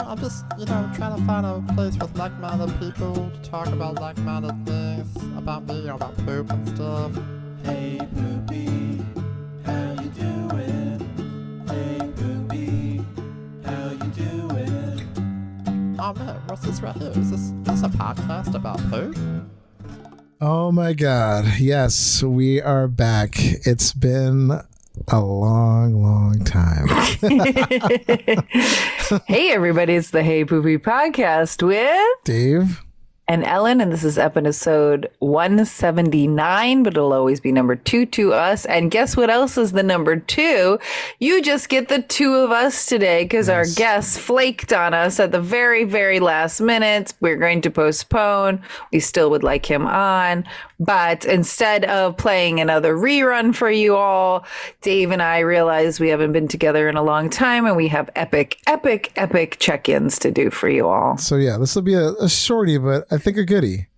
I'm just, trying to find a place with like-minded people to talk about like-minded things about me, about poop and stuff. Hey Poopy, how you doing? Hey Poopy, how you doing? Oh man, what's this right here? Is this a podcast about poop? Oh my God. Yes, we are back. It's been a long time. Hey, everybody. It's the Hey Poopy podcast with Dave and Ellen. And this is episode 179, but it'll always be number 2 to us. And guess what else is the number 2? You just get the 2 of us today because our guest flaked on us at the very, very last minute. We're going to postpone. We still would like him on. But instead of playing another rerun for you all, Dave and I realized we haven't been together in a long time and we have epic check-ins to do for you all. So yeah, this will be a shorty, but I think a goodie.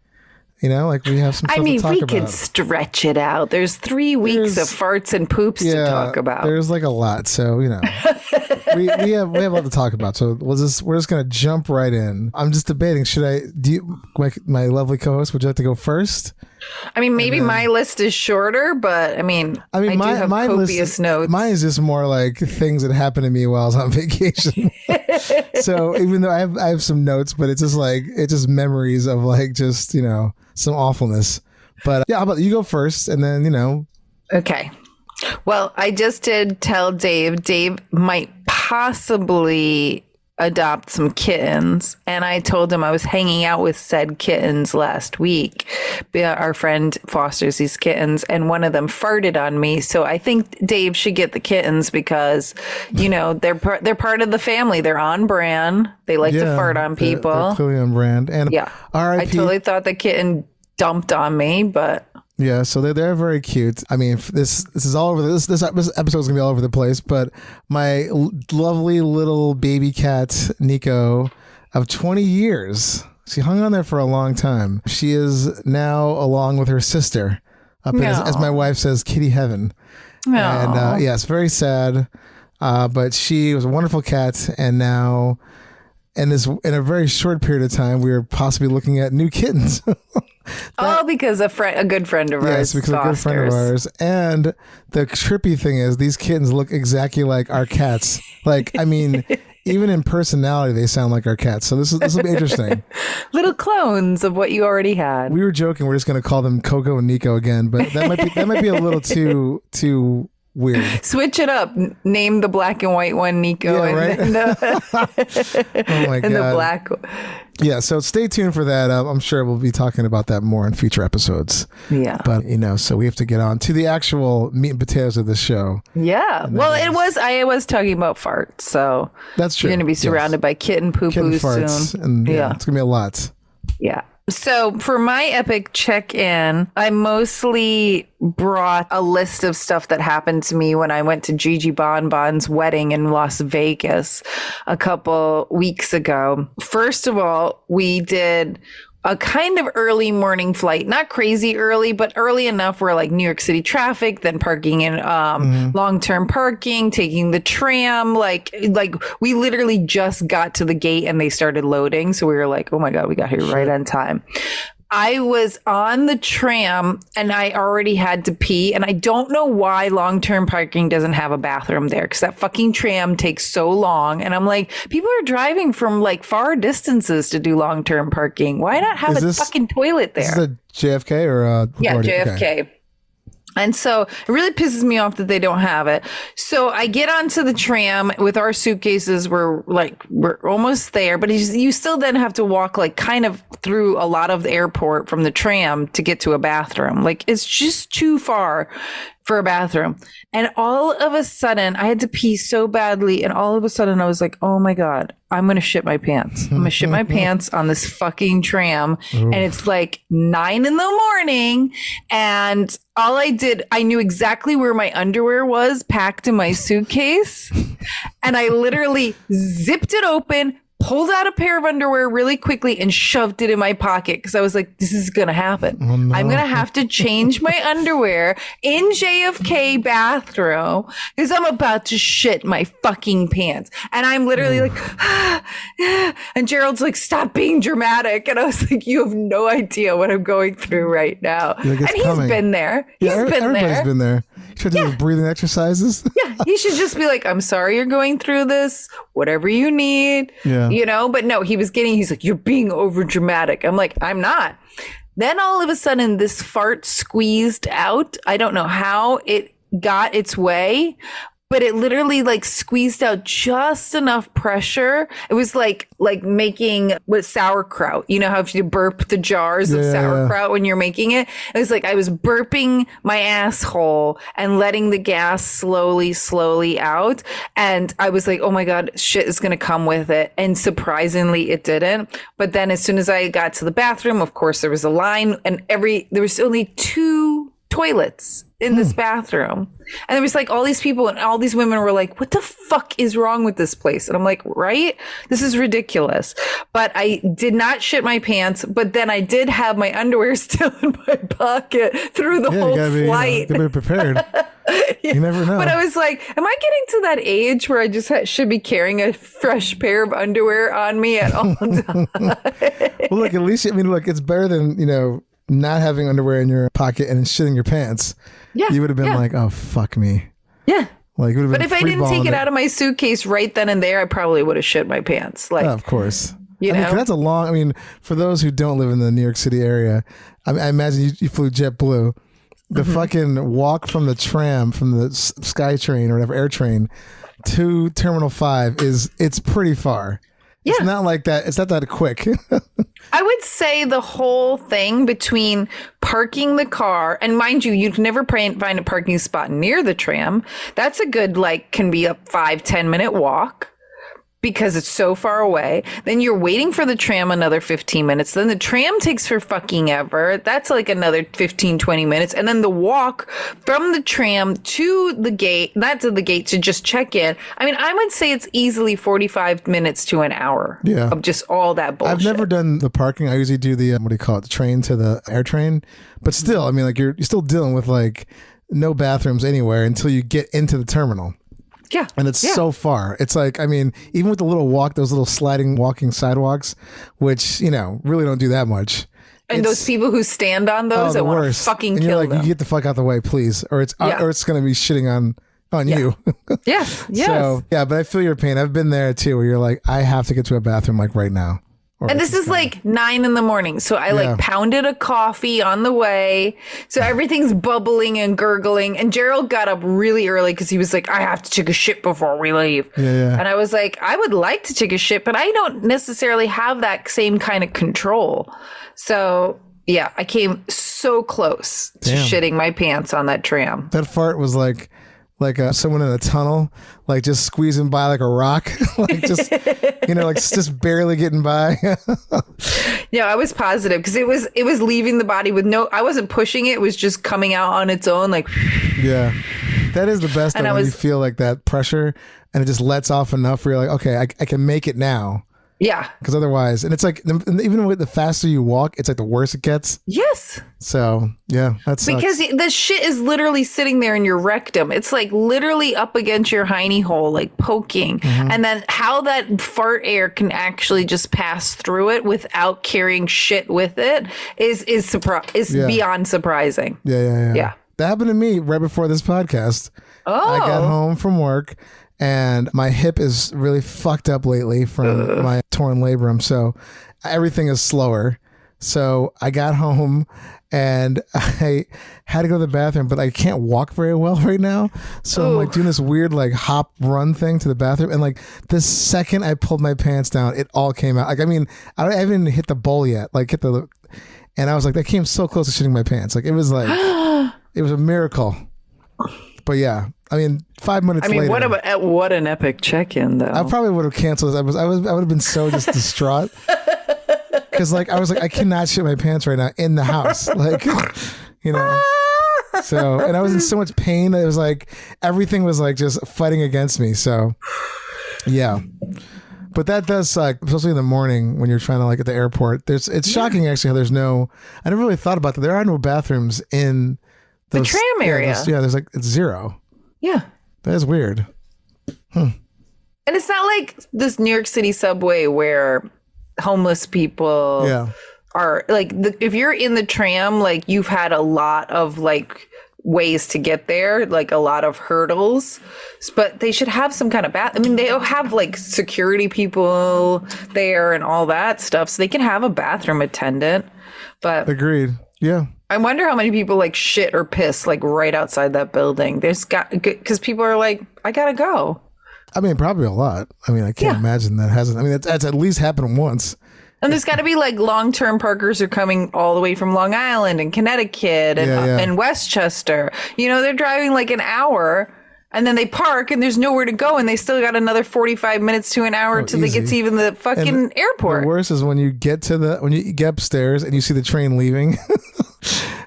We have some stuff to talk we about. could stretch it out. There's 3 weeks of farts and poops to talk about. There's like a lot. So, we have a lot to talk about. So we're just going to jump right in. I'm just debating. My lovely co-host, would you like to go first? Maybe my list is shorter, but I do have copious notes. Mine is just more like things that happened to me while I was on vacation. So even though I have some notes, but it's just memories of some awfulness. But yeah, how about you go first and then, Okay. Well, I just did tell Dave might possibly adopt some kittens, and I told him I was hanging out with said kittens last week. Our friend fosters these kittens, and one of them farted on me. So I think Dave should get the kittens because, they're part of the family. They're on brand. They like to fart on people. They're clearly on brand. And yeah, R.I.P. I totally thought the kitten dumped on me, but. Yeah, so they're very cute. This is all over. This episode is gonna be all over the place. But my lovely little baby cat Nico, of 20 years, she hung on there for a long time. She is now, along with her sister, up in, as my wife says, kitty heaven. No. And yes, very sad. But she was a wonderful cat, and now, in a very short period of time, we are possibly looking at new kittens. Because a good friend of ours. Yes, because a good friend of ours. And the trippy thing is, these kittens look exactly like our cats. Even in personality, they sound like our cats. So this will be interesting. Little clones of what you already had. We were joking. We're just going to call them Coco and Nico again, but that might be a little too weird. Switch it up. Name the black and white one Nico, yeah, right? and oh my God. The black. Yeah, so stay tuned for that. I'm sure we'll be talking about that more in future episodes. Yeah. But, so we have to get on to the actual meat and potatoes of this show. Yeah. Well, I was talking about farts, so that's true. You're going to be surrounded by kitten poo-poo soon. And it's going to be a lot. Yeah. So for my epic check-in, I mostly brought a list of stuff that happened to me when I went to Gigi Bonbon's wedding in Las Vegas a couple weeks ago. First of all, we did a kind of early morning flight, not crazy early, but early enough where New York City traffic, then parking in long-term parking, taking the tram, like we literally just got to the gate and they started loading. So we were like, oh my God, we got here right on time. I was on the tram and I already had to pee, and I don't know why long-term parking doesn't have a bathroom there, because that fucking tram takes so long. And I'm like, people are driving from far distances to do long-term parking. Why not have a fucking toilet there? Is this a JFK or JFK. Okay. And so it really pisses me off that they don't have it. So I get onto the tram with our suitcases. We're almost there, but you still then have to walk kind of through a lot of the airport from the tram to get to a bathroom. It's just too far for a bathroom. And all of a sudden I had to pee so badly. And all of a sudden I was like, oh my God, I'm going to shit my pants. I'm going to shit my pants on this fucking tram. Ooh. And it's 9 a.m. And all I did, I knew exactly where my underwear was packed in my suitcase. And I literally zipped it open, pulled out a pair of underwear really quickly and shoved it in my pocket because I was like, this is going to happen. Oh, no. I'm going to have to change my underwear in JFK bathroom because I'm about to shit my fucking pants. And I'm literally like, and Gerald's like, stop being dramatic. And I was like, you have no idea what I'm going through right now. Like, and he's coming. been there. Everybody's been there. You should do breathing exercises. Yeah, he should just be like, I'm sorry you're going through this, whatever you need, but no, he's like, you're being over dramatic. I'm like, I'm not. Then all of a sudden this fart squeezed out. I don't know how it got its way, but it literally like squeezed out just enough pressure. It was like making with sauerkraut. You know how if you burp the jars of sauerkraut when you're making it? It was like I was burping my asshole and letting the gas slowly out. And I was like, oh my God, shit is going to come with it. And surprisingly, it didn't. But then as soon as I got to the bathroom, of course, there was a line and there was only 2 toilets in this bathroom. And there was like all these people and all these women were like, what the fuck is wrong with this place? And I'm like, right? This is ridiculous. But I did not shit my pants, but then I did have my underwear still in my pocket through the whole flight. You gotta be prepared. You never know. But I was like, am I getting to that age where I just should be carrying a fresh pair of underwear on me at all times? Well, look, at least, it's better than, not having underwear in your pocket and shitting your pants. Yeah. You would have been like, oh, fuck me. Yeah. Like, it would have been. But if I didn't take it out of my suitcase right then and there, I probably would have shit my pants. Like, of course. You know? 'Cause that's a long, for those who don't live in the New York City area, I imagine you flew JetBlue. The fucking walk from the tram, from the SkyTrain or whatever, air train to Terminal 5 it's pretty far. Yeah. It's not like that. It's not that quick. I would say the whole thing between parking the car, and mind you, you'd never find a parking spot near the tram. That's a good, can be a 5-10 minute walk because it's so far away. Then you're waiting for the tram another 15 minutes. Then the tram takes for fucking ever. That's like another 15-20 minutes. And then the walk from the tram to the gate, not to the gate, to just check in. I would say it's easily 45 minutes to an hour of just all that bullshit. I've never done the parking. I usually do the, the train to the air train. But still, you're still dealing with no bathrooms anywhere until you get into the terminal. Yeah. And it's so far. It's like, even with the little walk, those little sliding walking sidewalks, which, really don't do that much. And those people who stand on those, I want to fucking and kill you're them. You get the fuck out the way, please. Or it's going to be shitting on you. Yes. So, but I feel your pain. I've been there too, where you're like, I have to get to a bathroom right now. And this is 9 a.m. So I pounded a coffee on the way. So everything's bubbling and gurgling. And Gerald got up really early because he was like, I have to take a shit before we leave. Yeah. And I was like, I would like to take a shit, but I don't necessarily have that same kind of control. So yeah, I came so close to shitting my pants on that tram. That fart was like someone in a tunnel, just squeezing by like a rock, just barely getting by. Yeah, I was positive because it was leaving the body with I wasn't pushing it. It was just coming out on its own. Yeah, that is the best when you feel like that pressure and it just lets off enough where you're like, okay, I can make it now. Yeah. Because otherwise, and it's even with the faster you walk, it's the worse it gets. Yes. So, yeah, that's because the shit is literally sitting there in your rectum. It's literally up against your hiney hole, poking. Mm-hmm. And then how that fart air can actually just pass through it without carrying shit with it is beyond surprising. Yeah. That happened to me right before this podcast. Oh. I got home from work. And my hip is really fucked up lately from my torn labrum. So everything is slower. So I got home and I had to go to the bathroom, but I can't walk very well right now. So I'm doing this weird hop run thing to the bathroom. And the second I pulled my pants down, it all came out. I haven't even hit the bowl yet. And I was that came so close to shitting my pants. It was it was a miracle. But yeah, 5 minutes later. What an epic check-in, though. I probably would have canceled this. I would have been so just distraught. Because I was I cannot shit my pants right now in the house. So, and I was in so much pain that it was everything was just fighting against me. So, yeah. But that does suck, especially in the morning when you're trying to like at the airport. It's shocking actually how there's no. I never really thought about that. There are no bathrooms in The tram area. There's like it's zero. Yeah. That is weird. And it's not like this New York City subway where homeless people are like, if you're in the tram, like you've had a lot of like ways to get there, like a lot of hurdles, but they should have some kind of I mean, they have like security people there and all that stuff, so they can have a bathroom attendant. But agreed. Yeah. I wonder how many people like shit or piss like right outside that building. There's got, because people are like, I gotta go. I mean, probably a lot. I mean, I can't imagine that hasn't. I mean, that's at least happened once. And there's got to be like long-term parkers who are coming all the way from Long Island and Connecticut and Westchester. You know, they're driving like an hour and then they park and there's nowhere to go and they still got another 45 minutes to an hour till they get to even the fucking airport. The worst is when you get upstairs and you see the train leaving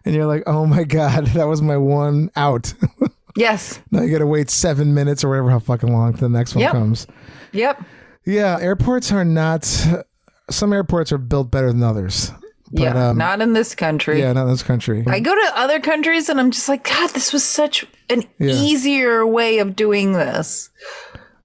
and you're like, oh my God, that was my one out. Yes. Now you got to wait 7 minutes or whatever, how fucking long till the next one comes. Yep. Yeah. Airports are not, some airports are built better than others. But, not in this country. Yeah, not in this country. I go to other countries and I'm just like, God, this was such an easier way of doing this.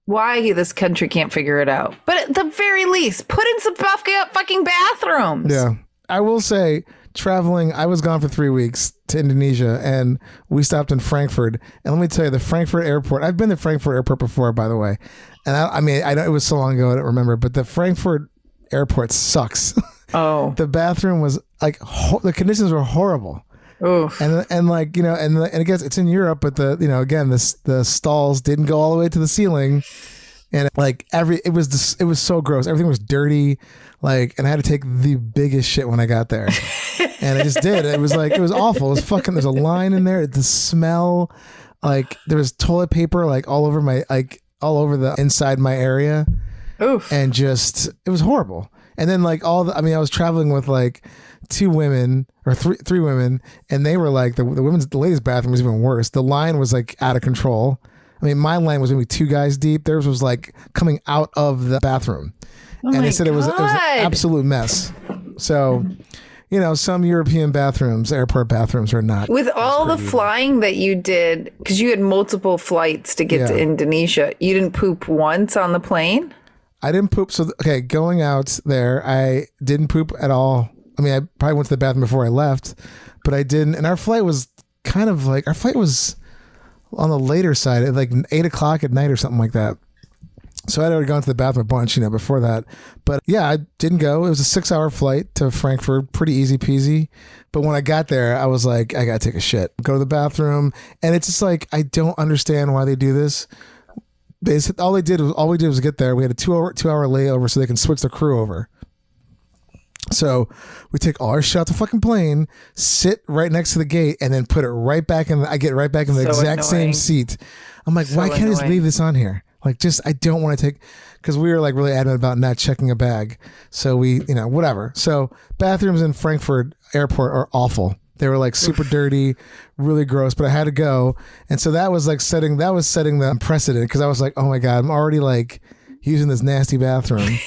Why this country can't figure it out. But at the very least, put in some fucking bathrooms. Yeah. I will say, traveling, I was gone for 3 weeks to Indonesia and we stopped in Frankfurt. And let me tell you, the Frankfurt airport, I've been to Frankfurt airport before, by the way. And I mean, I know it was so long ago, I don't remember, but the Frankfurt airport sucks. Oh, the bathroom was like the conditions were horrible. Oof. And like, you know, and I guess it's in Europe, but again, the stalls didn't go all the way to the ceiling, and like it was so gross. Everything was dirty, like, and I had to take the biggest shit when I got there, and I just did. It was awful. It was fucking. There's a line in there. The smell, like there was toilet paper like all over the inside my area. Oof. And just, it was horrible. And then like I was traveling with like two women or three women, and they were like, the ladies' bathroom was even worse. The line was like out of control. I mean, my line was maybe two guys deep. Theirs was like coming out of the bathroom. And they said it was an absolute mess. So, you know, some European bathrooms, airport bathrooms are not. With all the flying that you did, because you had multiple flights to get to Indonesia, you didn't poop once on the plane? I didn't poop. So, okay, going out there, I didn't poop at all. I mean, I probably went to the bathroom before I left, but I didn't. And our flight was on the later side at like 8 o'clock at night or something like that. So I'd already gone to the bathroom a bunch, you know, before that. But yeah, I didn't go. It was a 6-hour flight to Frankfurt, pretty easy peasy. But when I got there, I was like, I got to take a shit, go to the bathroom. And it's just like, I don't understand why they do this. All we did was get there. We had a 2-hour layover so they can switch the crew over. So we take all our shit out the fucking plane, sit right next to the gate, and then put it right back in. I get right back in the exact same seat. I'm like, why can't I just leave this on here? Like, just, I don't want to take, because we were like really adamant about not checking a bag. So we, you know, whatever. So bathrooms in Frankfurt airport are awful. They were like super dirty, really gross, but I had to go. And so that was setting the precedent, because I was like, oh my God, I'm already like using this nasty bathroom.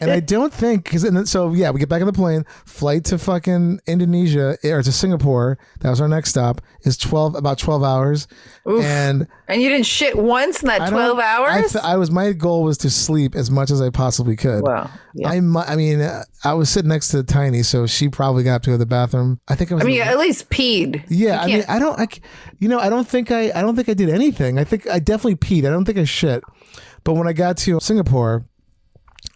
And I don't think, so yeah, we get back on the plane, flight to fucking Indonesia or to Singapore. That was our next stop. Is about 12 hours. Oof. And you didn't shit once in that 12 hours? My goal was to sleep as much as I possibly could. Wow. Yeah. I mean, I was sitting next to Tiny, so she probably got up to go to the bathroom. I think I was. I mean, at least peed. Yeah. I mean, I don't think I did anything. I think I definitely peed. I don't think I shit. But when I got to Singapore,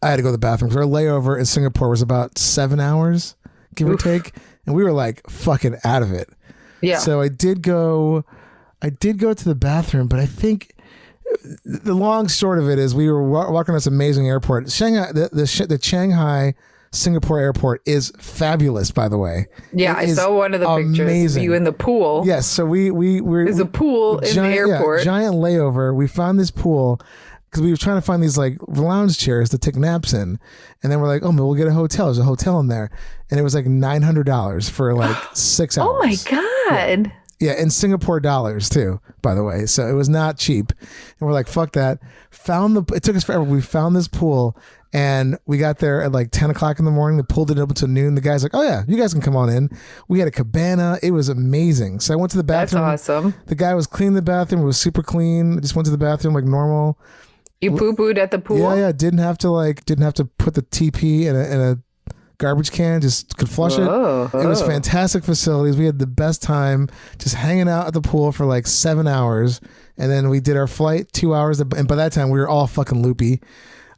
I had to go to the bathroom because our layover in Singapore was about 7 hours, give or take. And we were like fucking out of it. Yeah. So I did go to the bathroom, but I think the long short of it is we were walking this amazing airport. Shanghai, the Shanghai Singapore airport is fabulous, by the way. Yeah, I saw one of the pictures of you in the pool. Yes, so there's a pool in the airport. Yeah, giant layover. We found this pool because we were trying to find these like lounge chairs to take naps in, and then we're like, oh, maybe we'll get a hotel. There's a hotel in there, and it was like $900 for like 6 hours. Oh my God. Yeah, in Singapore dollars too, by the way. So it was not cheap. And we're like, fuck that. It took us forever. We found this pool and we got there at like 10 o'clock in the morning. They pulled it up until noon. The guy's like, oh yeah, you guys can come on in. We had a cabana. It was amazing. So I went to the bathroom. That's awesome. The guy was cleaning the bathroom. It was super clean. I just went to the bathroom like normal. You poo-pooed at the pool? Yeah. Didn't have to put the TP in a garbage can, just could flush it. It was fantastic facilities. We had the best time just hanging out at the pool for like 7 hours, and then we did our flight 2 hours, and by that time we were all fucking loopy.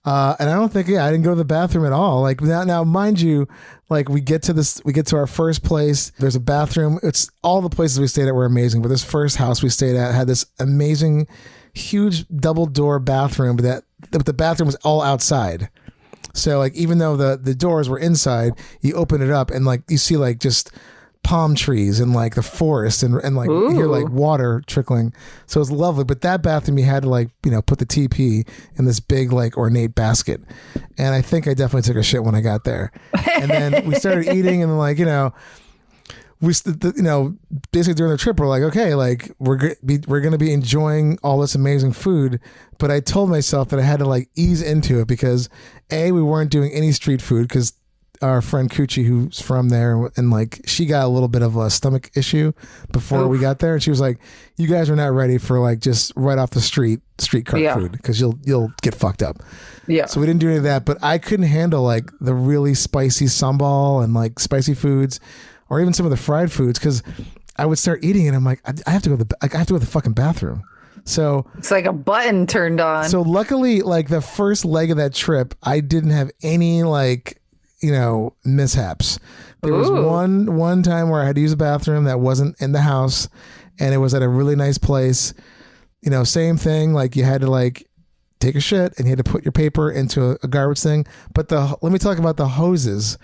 And I don't think I didn't go to the bathroom at all. Like now mind you, like we get to our first place, there's a bathroom. It's all the places we stayed at were amazing, but this first house we stayed at had this amazing huge double door bathroom, but the bathroom was all outside. So like even though the doors were inside, you open it up and like you see like just palm trees and like the forest and like you hear like water trickling. So it was lovely. But that bathroom you had to like, put the TP in this big like ornate basket. And I think I definitely took a shit when I got there. And then we started eating and like, basically during the trip, we're like, okay, like we're going to be enjoying all this amazing food. But I told myself that I had to like ease into it because we weren't doing any street food because our friend Coochie, who's from there, and like she got a little bit of a stomach issue before we got there. And she was like, you guys are not ready for like just right off the street cart food because you'll get fucked up. Yeah. So we didn't do any of that, but I couldn't handle like the really spicy sambal and like spicy foods or even some of the fried foods because I would start eating and I'm like, I have to go to the fucking bathroom. So it's like a button turned on. So luckily, like the first leg of that trip, I didn't have any like, mishaps. There was one time where I had to use a bathroom that wasn't in the house and it was at a really nice place. Same thing. Like you had to like take a shit and you had to put your paper into a garbage thing. But let me talk about the hoses,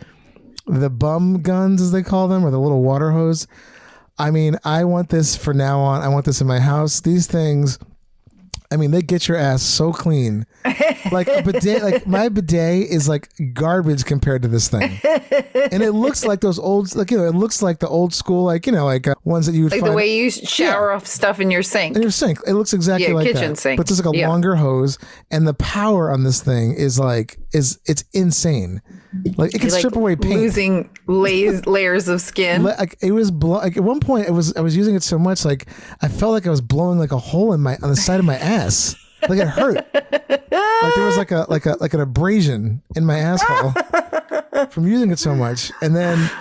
the bum guns as they call them, or the little water hose. I mean, I want this for now on. I want this in my house. These things, I mean, they get your ass so clean. Like a bidet, like my bidet is like garbage compared to this thing. And it looks like those old, like, it looks like the old school, like, ones that you would like find. the way you shower off stuff in your sink. In your sink. It looks exactly like kitchen that. sink. But it's just like a longer hose. And the power on this thing is like, it's insane. Like it can strip away paint, losing layers of skin. Like it was like at one point I was using it so much like I felt like I was blowing like a hole on the side of my ass. Like it hurt. Like there was like an abrasion in my asshole from using it so much. And then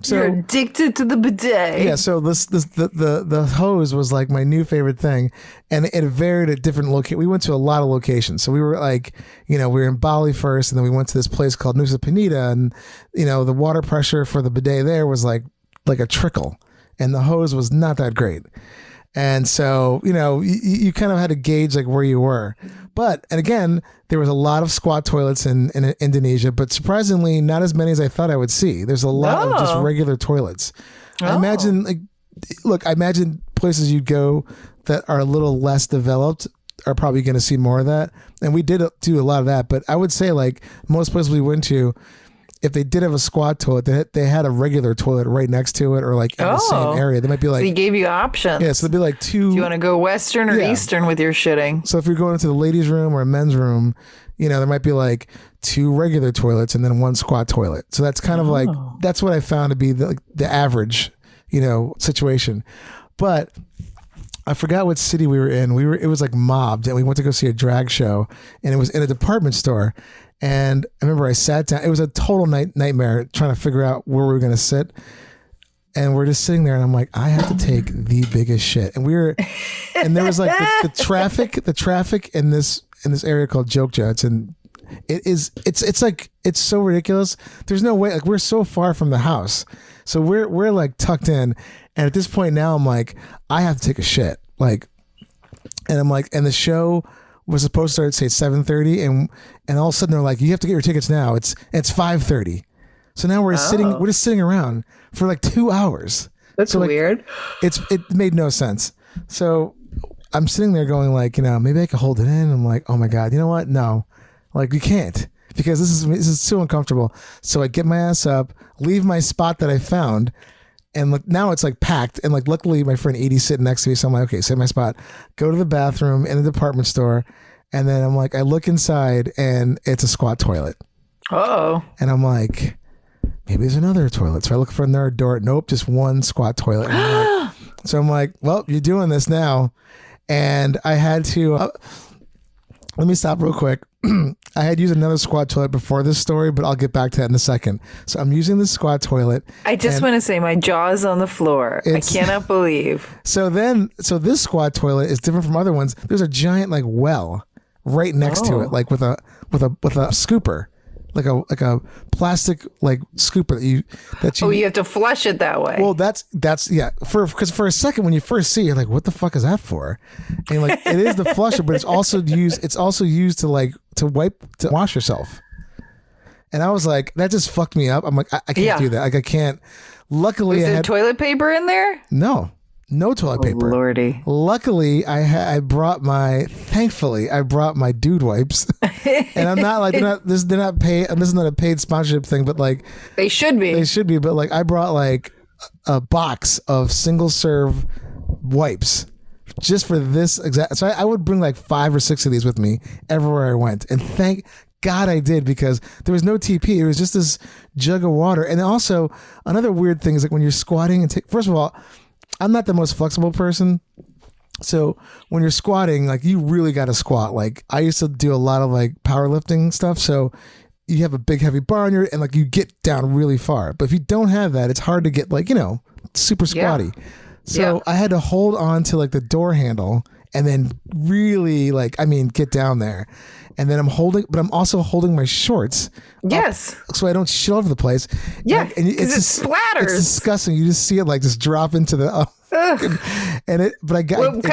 you're addicted to the bidet. Yeah, so the hose was like my new favorite thing, and it varied at different locations. We went to a lot of locations. So we were like, we were in Bali first, and then we went to this place called Nusa Penida, and the water pressure for the bidet there was like a trickle, and the hose was not that great. And so, you kind of had to gauge like where you were. And again, there was a lot of squat toilets in Indonesia, but surprisingly, not as many as I thought I would see. There's a lot of just regular toilets. I imagine places you'd go that are a little less developed are probably going to see more of that. And we did do a lot of that. But I would say like most places we went to, if they did have a squat toilet, they had a regular toilet right next to it or like in the same area. They might be like... So he gave you options. Yeah, so they'd be like two... Do you want to go Western or Eastern with your shitting? So if you're going into the ladies' room or a men's room, there might be like two regular toilets and then one squat toilet. So that's kind of like... That's what I found to be the average, situation. But... I forgot what city we were in. It was like mobbed, and we went to go see a drag show, and it was in a department store. And I remember I sat down. It was a total nightmare trying to figure out where we were going to sit. And we're just sitting there, and I'm like, I have to take the biggest shit. And there was like the traffic in this area called Jogja. It's so ridiculous. There's no way. Like we're so far from the house, so we're like tucked in. And at this point now, I'm like, I have to take a shit. Like, and I'm like, and the show was supposed to start at say 7:30, and all of a sudden they're like, you have to get your tickets now. It's 5:30. So now we're just sitting around for like 2 hours. That's so, like, weird. It made no sense. So I'm sitting there going like, maybe I could hold it in. I'm like, oh my God, you know what? No, like you can't, because this is so uncomfortable. So I get my ass up, leave my spot that I found, And like now it's like packed. And like luckily my friend Edie's sitting next to me. So I'm like, okay, save my spot. Go to the bathroom in the department store. And then I'm like, I look inside and it's a squat toilet. Oh. And I'm like, maybe there's another toilet. So I look for another door. Nope, just one squat toilet. So I'm like, well, you're doing this now. And I had to, let me stop real quick. I had used another squat toilet before this story, but I'll get back to that in a second. So I'm using this squat toilet. I just want to say my jaw is on the floor. I cannot believe. So this squat toilet is different from other ones. There's a giant like well right next to it, like with a scooper. Like a plastic like scooper that you you have to flush it that way. Well, that's because for a second when you first see it, you're like, what the fuck is that for? And like it is the flusher, but it's also used to wash yourself. And I was like, that just fucked me up. I'm like, I can't do that. Like I can't. Luckily, was there toilet paper in there? No toilet paper. Lordy. Luckily, I brought my dude wipes, and I'm not like they're not paid. This is not a paid sponsorship thing, but like they should be. But like I brought like a box of single serve wipes just for this exact. So I would bring like 5 or 6 of these with me everywhere I went, and thank God I did, because there was no TP. It was just this jug of water. And also another weird thing is like when you're squatting and first of all, I'm not the most flexible person. So when you're squatting, like you really got to squat. Like I used to do a lot of like powerlifting stuff. So you have a big heavy bar on and like you get down really far. But if you don't have that, it's hard to get like, super squatty. Yeah. So I had to hold on to like the door handle and then really get down there. And then I'm also holding my shorts. Yes. So I don't shit all over the place. Yeah. And it splatters. It's disgusting. You just see it like just drop into the. What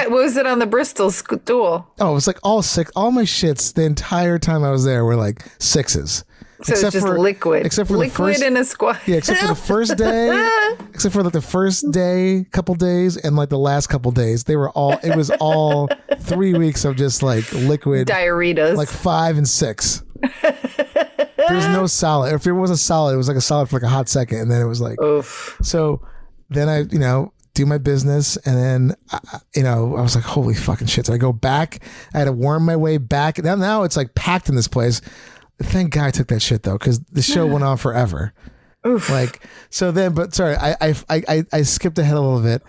was it on the Bristol stool? Oh, it was like all 6. All my shits the entire time I was there were like 6s. So it's just liquid. Except for liquid in a squat. Yeah, except for the first day. Except for like the first day, couple days, and like the last couple days. It was all 3 weeks of just like liquid. Diarrheas. Like 5 and 6. There's no solid. If there was a solid, it was like a solid for like a hot second. And then it was like, oof. So then I, do my business. And then, I was like, holy fucking shit. So I go back. I had to worm my way back. Now it's like packed in this place. Thank God I took that shit though, because the show went on forever. Oof. Like so then, but sorry, I skipped ahead a little bit.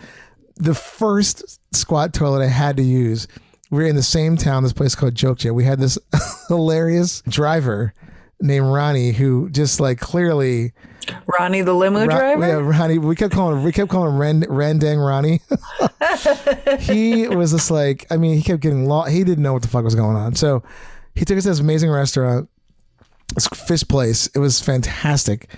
The first squat toilet I had to use, we were in the same town, this place called Jokja. We had this hilarious driver named Ronnie who just like clearly Ronnie the limo driver? Yeah, Ronnie. We kept calling him Randang Ronnie. He was just like, he kept getting lost. He didn't know what the fuck was going on. So he took us to this amazing restaurant. This fish place. It was fantastic.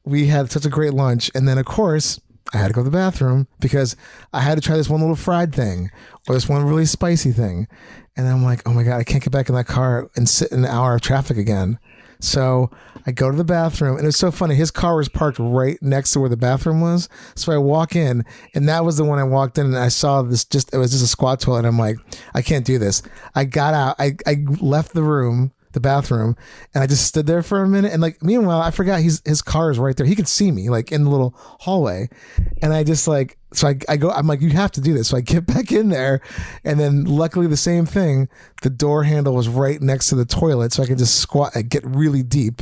We had such a great lunch. And then, of course, I had to go to the bathroom because I had to try this one little fried thing or this one really spicy thing. And I'm like, oh my God, I can't get back in that car and sit in an hour of traffic again. So I go to the bathroom, and it was so funny. His car was parked right next to where the bathroom was. So I walk in, and that was the one I walked in, and I saw this it was just a squat toilet. And I'm like, I can't do this. I got out. I left the bathroom, and I just stood there for a minute. And like, meanwhile, I forgot his car is right there. He could see me like in the little hallway. And I just like, so I go, I'm like, you have to do this. So I get back in there, and then luckily the same thing, the door handle was right next to the toilet. So I could just squat and get really deep,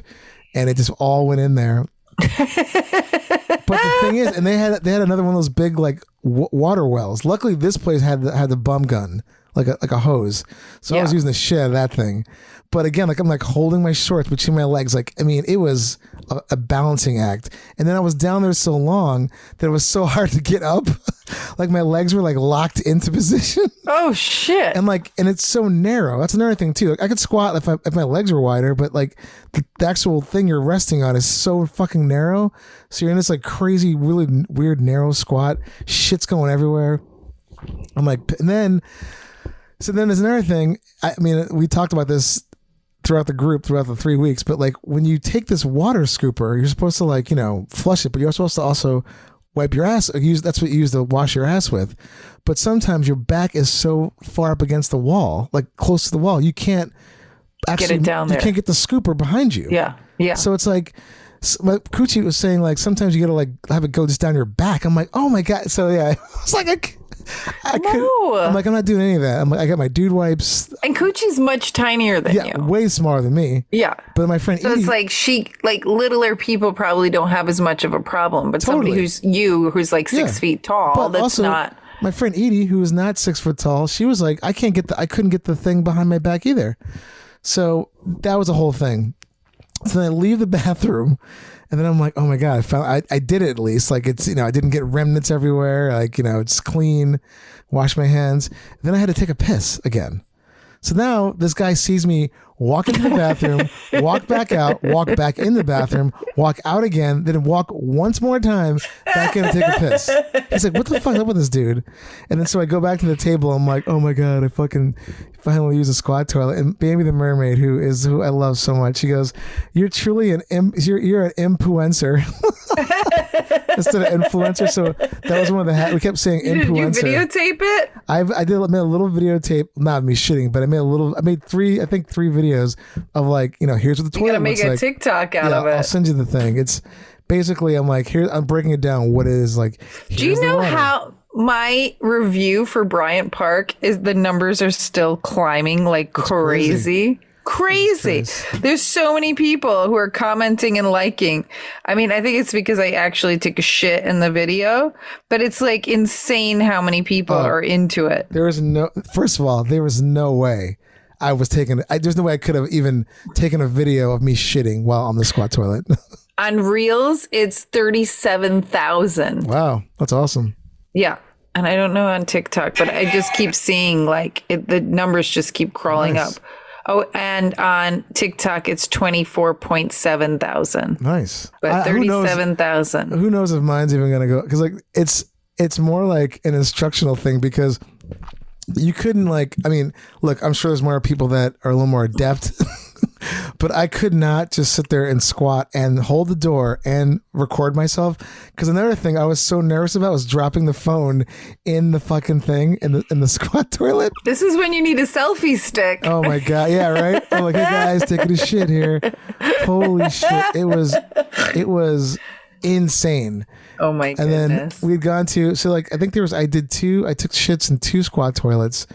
and it just all went in there. But the thing is, and they had another one of those big like water wells. Luckily this place had the bum gun, like a hose. So I was using the shit out of that thing. But again, like I'm like holding my shorts between my legs. Like, it was a balancing act. And then I was down there so long that it was so hard to get up. Like my legs were like locked into position. Oh shit. And it's so narrow. That's another thing too. Like, I could squat if my legs were wider, but like the actual thing you're resting on is so fucking narrow. So you're in this like crazy, really weird, narrow squat. Shit's going everywhere. I'm like, so then there's another thing. We talked about this throughout the 3 weeks, but like when you take this water scooper, you're supposed to flush it, but you're supposed to also wipe your ass. That's what you use to wash your ass with. But sometimes your back is so far up against the wall, like close to the wall, you can't actually get it down there. You can't get the scooper behind you. Yeah. Yeah. So it's like, my coochie was saying like sometimes you gotta like have it go just down your back. I'm like, oh my god. So yeah, it's like I could. I'm like, I'm not doing any of that. I'm like, I got my dude wipes. And Coochie's much tinier than you. Way smaller than me. Yeah. But my friend So Edie, it's like littler people probably don't have as much of a problem, but somebody who's like 6 feet tall, but that's also, not. My friend Edie, who is not 6 foot tall, she was like, I couldn't get the thing behind my back either. So that was a whole thing. So then I leave the bathroom, and then I'm like, oh my god, I did it at least. Like it's I didn't get remnants everywhere. Like it's clean. Wash my hands. Then I had to take a piss again. So now this guy sees me walk into the bathroom, walk back out, walk back in the bathroom, walk out again, then walk once more time back in and take a piss. He's like, what the fuck up with this dude? And then so I go back to the table. I'm like, oh my god, I fucking finally use a squat toilet. And Baby the Mermaid, who I love so much, she goes, you're truly you're an In-Poo-Encer. Instead of influencer. So that was one of the we kept saying In-Poo-Encer. Did you videotape it? I made a little videotape, not me shitting, but I made three videos of like, here's what the toilet looks like. You gotta make a TikTok out of it. I'll send you the thing. It's basically, I'm like, I'm breaking it down what it is like. Do you know how my review for Bryant Park is the numbers are still climbing like crazy. Crazy. There's so many people who are commenting and liking. I mean, I think it's because I actually took a shit in the video, but it's like insane how many people are into it. First of all, there was no way I was there's no way I could have even taken a video of me shitting while on the squat toilet. On Reels, it's 37,000. Wow. That's awesome. Yeah. And I don't know on TikTok, but I just keep seeing the numbers just keep crawling up. Oh, and on TikTok, it's 24.7 thousand. Nice. But 37,000. Who knows if mine's even going to go? Because it's more like an instructional thing because you couldn't look, I'm sure there's more people that are a little more adept, but I could not just sit there and squat and hold the door and record myself. Because another thing I was so nervous about was dropping the phone in the fucking thing in the squat toilet. This is when you need a selfie stick. Oh my god, yeah, right. I'm like, hey guys, taking a shit here. Holy shit, it was insane. Oh my goodness. And then we'd gone to I think I took shits in 2 squat toilets.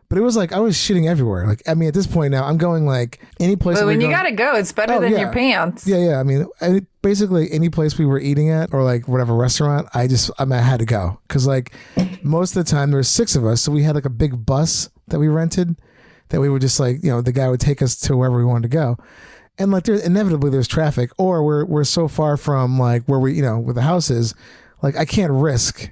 But it was like I was shitting everywhere. Like, I mean, at this point now, I'm going like any place. But when you gotta go, it's better than your pants. Yeah. I mean, basically any place we were eating at or like whatever restaurant, I had to go because like most of the time there were 6 of us, so we had like a big bus that we rented that we would just like the guy would take us to wherever we wanted to go, and like there's traffic or we're so far from like where we where the house is, like I can't risk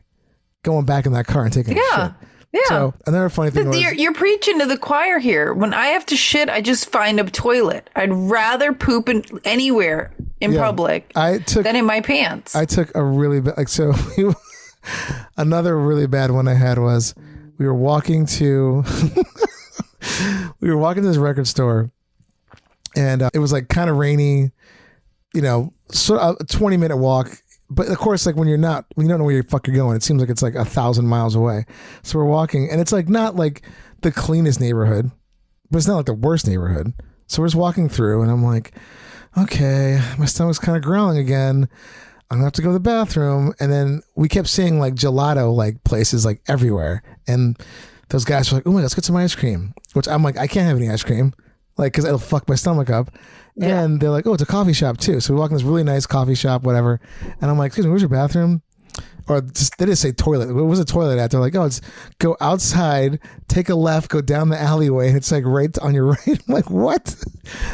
going back in that car and taking a shit. Yeah. So another funny thing was you're preaching to the choir here. When I have to shit, I just find a toilet. I'd rather poop anywhere in public than in my pants. I took a really bad another really bad one I had was we were walking to this record store, and it was like kind of rainy, sort of a 20-minute walk. But of course, like when you don't know where the fuck you're going, it seems like it's like 1,000 miles away. So we're walking, and it's like not like the cleanest neighborhood, but it's not like the worst neighborhood. So we're just walking through, and I'm like, okay, my stomach's kind of growling again. I'm gonna have to go to the bathroom. And then we kept seeing like gelato like places like everywhere, and those guys were like, oh my god, let's get some ice cream. Which I'm like, I can't have any ice cream, like because it'll fuck my stomach up. And they're like, oh, it's a coffee shop too. So we walk in this really nice coffee shop, whatever. And I'm like, excuse me, where's your bathroom? Or they didn't say toilet. What was a toilet at? They're like, oh, it's go outside, take a left, go down the alleyway, and it's like right on your right. I'm like, what?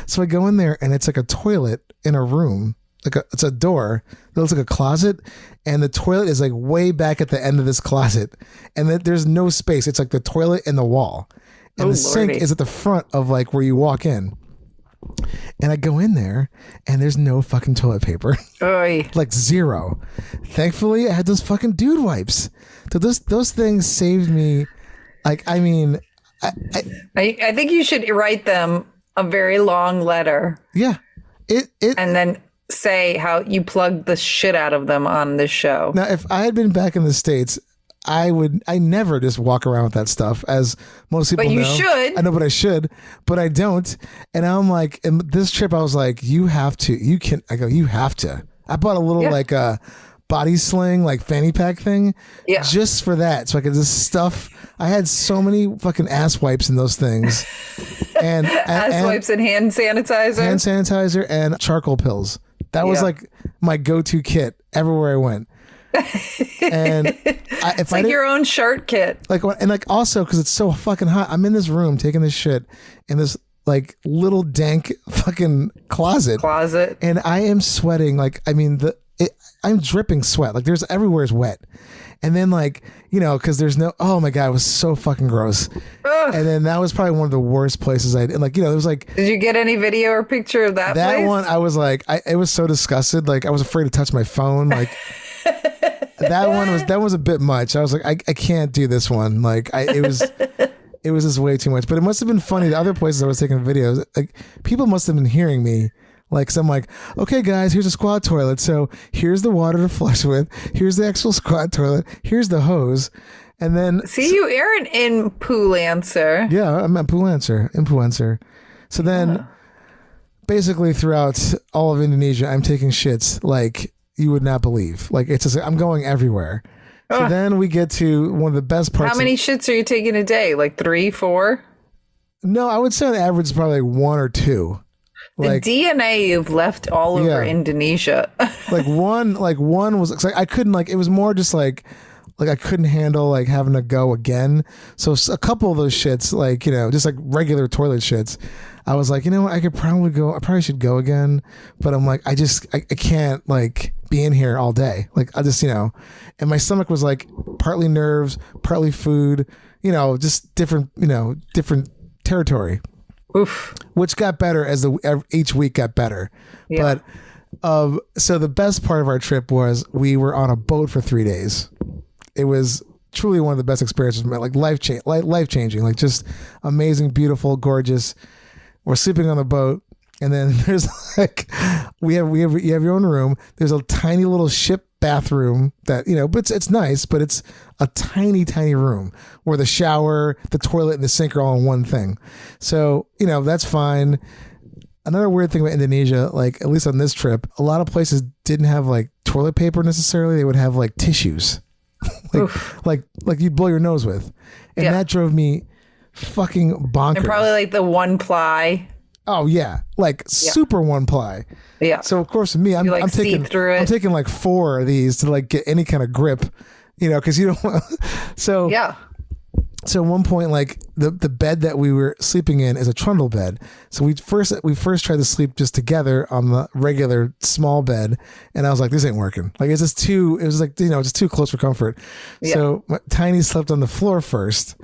So I go in there, and it's like a toilet in a room. It's a door that looks like a closet, and the toilet is like way back at the end of this closet. And there's no space. It's like the toilet and the wall. And the sink is at the front of like where you walk in. And I go in there and there's no fucking toilet paper. Oy. Like 0. Thankfully, I had those fucking dude wipes. So those things saved me. Like, I mean, I think you should write them a very long letter. Yeah. And then say how you plugged the shit out of them on this show. Now, if I had been back in the States, I never just walk around with that stuff, as most people know. But you should. I know, but I should, but I don't. And I'm like, in this trip, I was like, you have to. I bought a little like a body sling, like fanny pack thing, just for that, so I could just stuff. I had so many fucking ass wipes in those things, and wipes and hand sanitizer, and charcoal pills. That was like my go-to kit everywhere I went. And it's like your own shirt kit. Like, and like also because it's so fucking hot, I'm in this room taking this shit in this like little dank fucking closet, and I am sweating. Like, I mean, I'm dripping sweat. Like, there's everywhere is wet. And then, like, you know, because there's no, oh my God, it was so fucking gross. Ugh. And then that was probably one of the worst places and like, you know, there was like, did you get any video or picture of that place? One, I was like, it was so disgusted. Like, I was afraid to touch my phone. Like, that was a bit much. I was like, I can't do this one. Like, it was just way too much. But it must have been funny. The other places I was taking videos, like, people must have been hearing me. Like, so I'm like, okay, guys, here's a squat toilet. So here's the water to flush with. Here's the actual squat toilet. Here's the hose. And then... See, you are an In-Poo-Encer. Yeah, I'm an In-Poo-Encer. So then, basically throughout all of Indonesia, I'm taking shits like you would not believe. Like, it's just, I'm going everywhere. So then we get to one of the best parts. How many shits are you taking a day? Like 3, 4? No, I would say on average it's probably like 1 or 2. The like, DNA you've left all over Indonesia. like one was like I couldn't, like, it was more just like I couldn't handle like having to go again. So a couple of those shits, like, you know, just like regular toilet shits, I was like, you know what, I probably should go again, but I'm like, I can't like be in here all day. Like, I just, you know, and my stomach was like partly nerves, partly food, you know, just different territory. Oof. Which got better as each week got better. Yeah. But so the best part of our trip was we were on a boat for 3 days. It was truly one of the best experiences, like life changing, like just amazing, beautiful, gorgeous. We're sleeping on the boat, and then there's like you have your own room. There's a tiny little ship bathroom that, you know, but it's nice, but it's a tiny room where the shower, the toilet, and the sink are all in one thing. So, you know, that's fine. Another weird thing about Indonesia, like at least on this trip, a lot of places didn't have like toilet paper necessarily. They would have like tissues, like you'd blow your nose with, and that drove me fucking bonkers. And probably like the 1-ply. Oh yeah, like super 1-ply. Yeah. So of course, me, I'm taking like 4 of these to like get any kind of grip, you know, because you don't want. So yeah. So at one point, like the bed that we were sleeping in is a trundle bed. So we first tried to sleep just together on the regular small bed, and I was like, this ain't working. Like, it's just too. It was like, you know, just too close for comfort. Yeah. So Tiny slept on the floor first,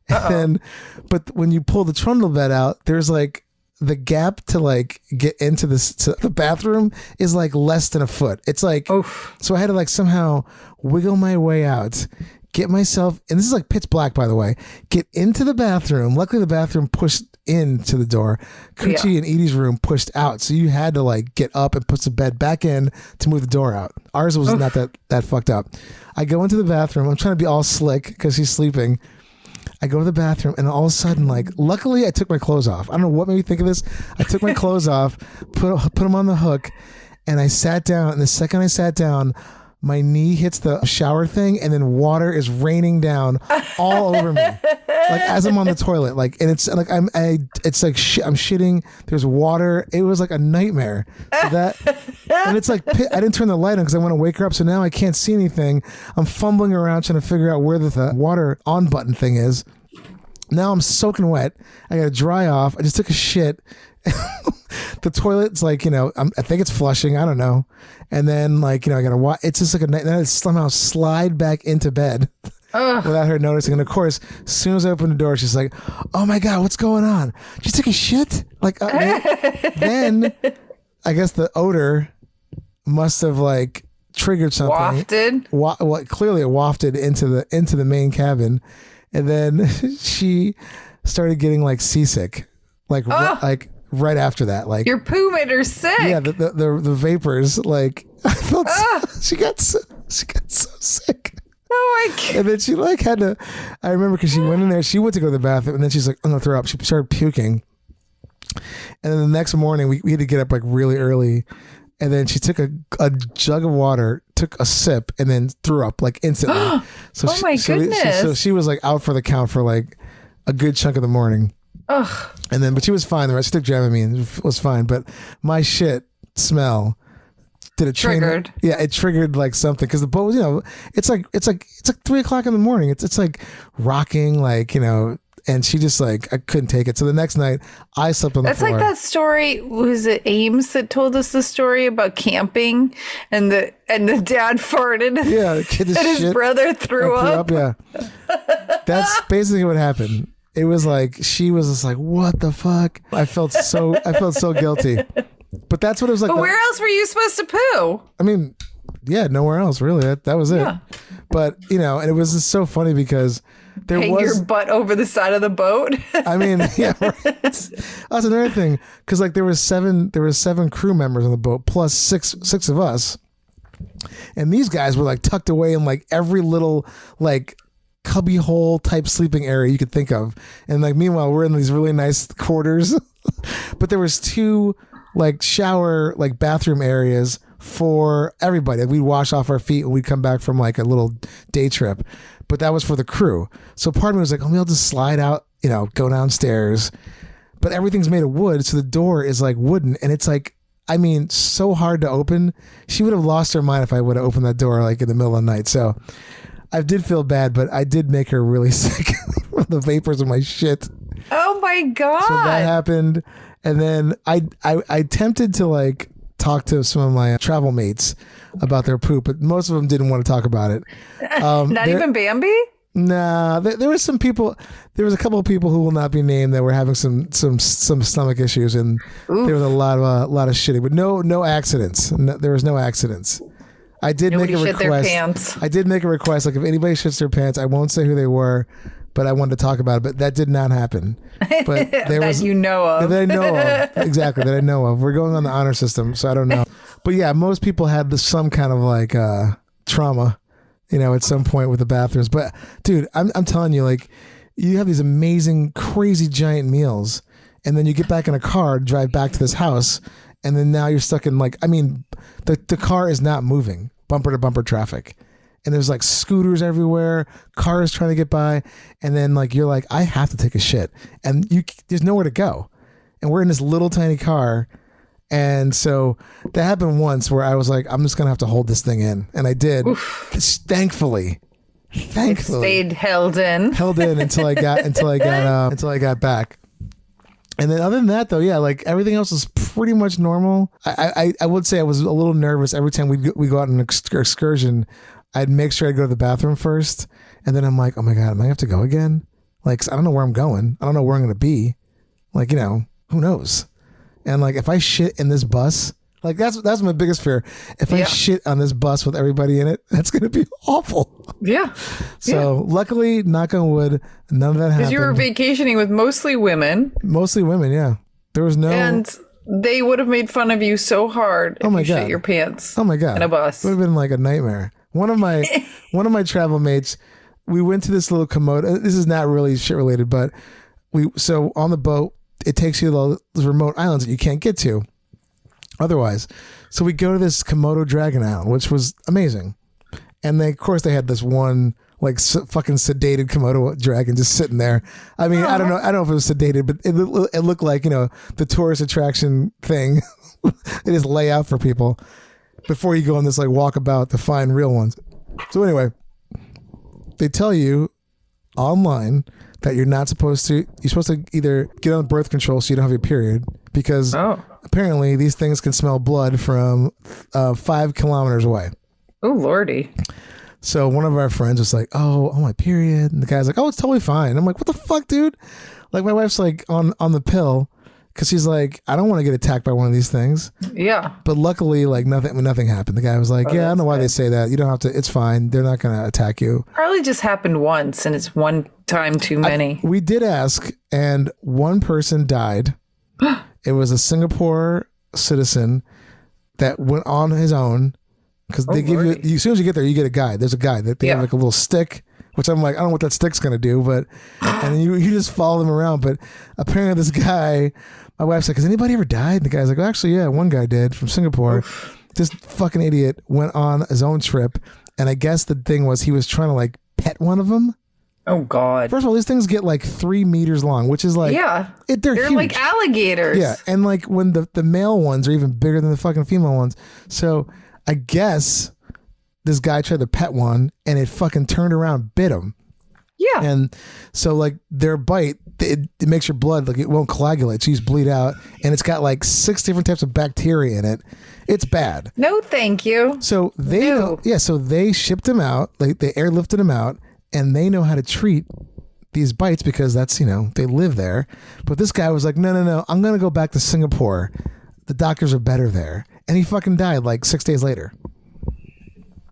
and then, but when you pull the trundle bed out, there's like the gap to like get into the bathroom is like less than a foot. It's like, so I had to like somehow wiggle my way out, get myself, and this is like pitch black, by the way, get into the bathroom. Luckily the bathroom pushed into the door. Coochie and Edie's room pushed out. So you had to like get up and put the bed back in to move the door out. Ours was not that fucked up. I go into the bathroom. I'm trying to be all slick because she's sleeping. I go to the bathroom, and all of a sudden, like, luckily I took my clothes off. I don't know what made me think of this. I took my clothes off, put them on the hook, and I sat down. And the second I sat down, my knee hits the shower thing, and then water is raining down all over me, like as I'm on the toilet. Like, and it's like I'm shitting. There's water. It was like a nightmare. So and it's like I didn't turn the light on because I want to wake her up. So now I can't see anything. I'm fumbling around trying to figure out where the water on button thing is. Now I'm soaking wet. I got to dry off. I just took a shit. The toilet's like, you know, I think it's flushing. I don't know. And then, like, you know, I gotta watch. It's just like then I somehow slide back into bed without her noticing. And of course, as soon as I open the door, she's like, "Oh my God, what's going on? Did you take a shit?" Like, then I guess the odor must have like triggered something. Wafted. Clearly, it wafted into the main cabin, and then she started getting like seasick, like right after that, like your poo made her sick. Yeah, the vapors, like I felt she got so sick. Oh my God. And then she like had to, I remember because she went in there, she went to go to the bathroom and then she's like, I'm going to throw up. She started puking. And then the next morning we had to get up like really early. And then she took a jug of water, took a sip, and then threw up like instantly. So oh my goodness. So she was like out for the count for like a good chunk of the morning. Ugh. And then, but she was fine. The rest, she took Dramamine, it was fine. But my shit smell did a Triggered. Yeah, it triggered like something because the boat, you know, it's like 3:00 in the morning. It's like rocking, like, you know. And she just like, I couldn't take it. So the next night I slept on the floor. That's like that story. Was it Ames that told us the story about camping and the dad farted? Yeah, the kid and his brother threw up. Yeah, that's basically what happened. It was like she was just like, what the fuck? I felt so guilty. But that's what it was like. But where else were you supposed to poo? I mean, yeah, nowhere else really. That was it. Yeah. But you know, and it was just so funny because there Hang your butt over the side of the boat. I mean, yeah, right. That's another thing because like there was seven crew members on the boat plus six of us, and these guys were like tucked away in like every little like cubby hole type sleeping area you could think of, and like meanwhile we're in these really nice quarters, but there was two like shower like bathroom areas for everybody. Like, we'd wash off our feet and we'd come back from like a little day trip, but that was for the crew. So part of me was like, oh, maybe I'll just slide out, you know, go downstairs, but everything's made of wood, so the door is like wooden, and it's like, I mean, so hard to open. She would have lost her mind if I would have opened that door like in the middle of the night. So I did feel bad, but I did make her really sick from the vapors of my shit. Oh my God. So that happened. And then I attempted to like talk to some of my travel mates about their poop, but most of them didn't want to talk about it. Not even Bambi? Nah, there was some people. There was a couple of people who will not be named that were having some stomach issues, and Oof. there was a lot of shitting, but no accidents. No, there was no accidents. I did Nobody make a shit request. their pants. I did make a request. Like if anybody shits their pants, I won't say who they were, but I wanted to talk about it. But that did not happen. But there that was you know of. that I know of. Exactly, that I know of. We're going on the honor system, so I don't know. But yeah, most people had some kind of like trauma, you know, at some point with the bathrooms. But dude, I'm telling you, like, you have these amazing, crazy, giant meals, and then you get back in a car, drive back to this house, and then now you're stuck in like, I mean, the car is not moving, bumper to bumper traffic. And there's like scooters everywhere, cars trying to get by. And then like, you're like, I have to take a shit. And there's nowhere to go. And we're in this little tiny car. And so that happened once where I was like, I'm just going to have to hold this thing in. And I did. Thankfully. It stayed held in until I got back. And then other than that though, yeah, like everything else is pretty much normal. I would say I was a little nervous every time we go out on an excursion. I'd make sure I'd go to the bathroom first. And then I'm like, oh my God, am I going to have to go again? Like, 'cause I don't know where I'm going. I don't know where I'm going to be. Like, you know, who knows? And like, if I shit in this bus, like that's my biggest fear. If I shit on this bus with everybody in it, that's going to be awful. Yeah. So luckily, knock on wood, none of that happened. Because you were vacationing with mostly women. Mostly women, yeah. There was no... And they would have made fun of you so hard if my you God. shit your pants. Oh my God. In a bus. It would have been like a nightmare. One of my travel mates, we went to this little Komodo. This is not really shit related, but so on the boat, it takes you to those remote islands that you can't get to otherwise. So we go to this Komodo Dragon Island, which was amazing. And of course they had this one like fucking sedated Komodo dragon just sitting there. I mean, I don't know if it was sedated, but it looked like, you know, the tourist attraction thing. They just lay out for people before you go on this like walkabout to find real ones. So anyway, they tell you online that you're supposed to either get on birth control so you don't have your period, because apparently these things can smell blood from 5 kilometers away. Oh Lordy. So one of our friends was like, oh my period. And the guy's like, oh, it's totally fine. I'm like, what the fuck, dude? Like my wife's like on the pill. Because she's like, I don't want to get attacked by one of these things. Yeah. But luckily, like nothing happened. The guy was like, I don't know why they say that. You don't have to. It's fine. They're not going to attack you. Probably just happened once, and it's one time too many. We did ask, and one person died. It was a Singapore citizen that went on his own because they give you, as soon as you get there, you get a guide. There's a guide that they have like a little stick, which I'm like, I don't know what that stick's gonna do, but and you just follow them around. But apparently, this guy, my wife's like, has anybody ever died? And the guy's like, well, actually, yeah, one guy did from Singapore. Oof. This fucking idiot went on his own trip, and I guess the thing was he was trying to like pet one of them. Oh God! First of all, these things get like 3 meters long, which is like they're huge. Like alligators. Yeah, and like when the male ones are even bigger than the fucking female ones. So I guess this guy tried to pet one, and it fucking turned around, bit him. Yeah, and so like their bite, it makes your blood like it won't coagulate, so you just bleed out, and it's got like 6 different types of bacteria in it. It's bad. No, thank you. So so they shipped him out, like they airlifted him out. And they know how to treat these bites because that's, they live there. But this guy was like, no, I'm going to go back to Singapore. The doctors are better there. And he fucking died like 6 days later.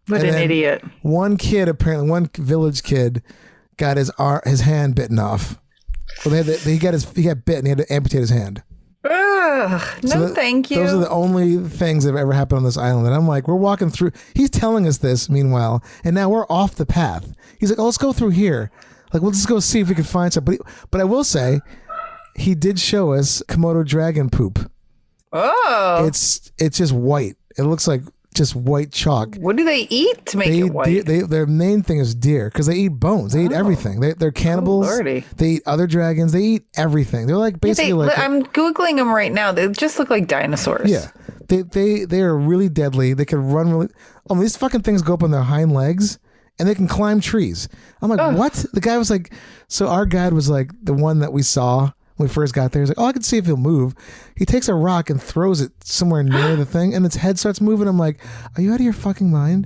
What an idiot. One kid, apparently, one village kid got his hand bitten off. Well, he got bit and he had to amputate his hand. Thank you. Those are the only things that have ever happened on this island. And I'm like, we're walking through. He's telling us this, meanwhile, and now we're off the path. He's like, oh, let's go through here. Like, we'll just go see if we can find something. But I will say, he did show us Komodo dragon poop. Oh. It's just white. It looks like just white chalk. What do they eat to make it white? Their main thing is deer because they eat bones. They eat everything. They're cannibals. They eat other dragons. They eat everything. They're like basically I'm Googling them right now. They just look like dinosaurs. Yeah. They are really deadly. They can run really. Oh, these fucking things go up on their hind legs and they can climb trees. I'm like, what? The guy was like, so our guide was like the one that we saw when we first got there. He's like, oh, I can see if he'll move. He takes a rock and throws it somewhere near the thing, and its head starts moving. I'm like, are you out of your fucking mind?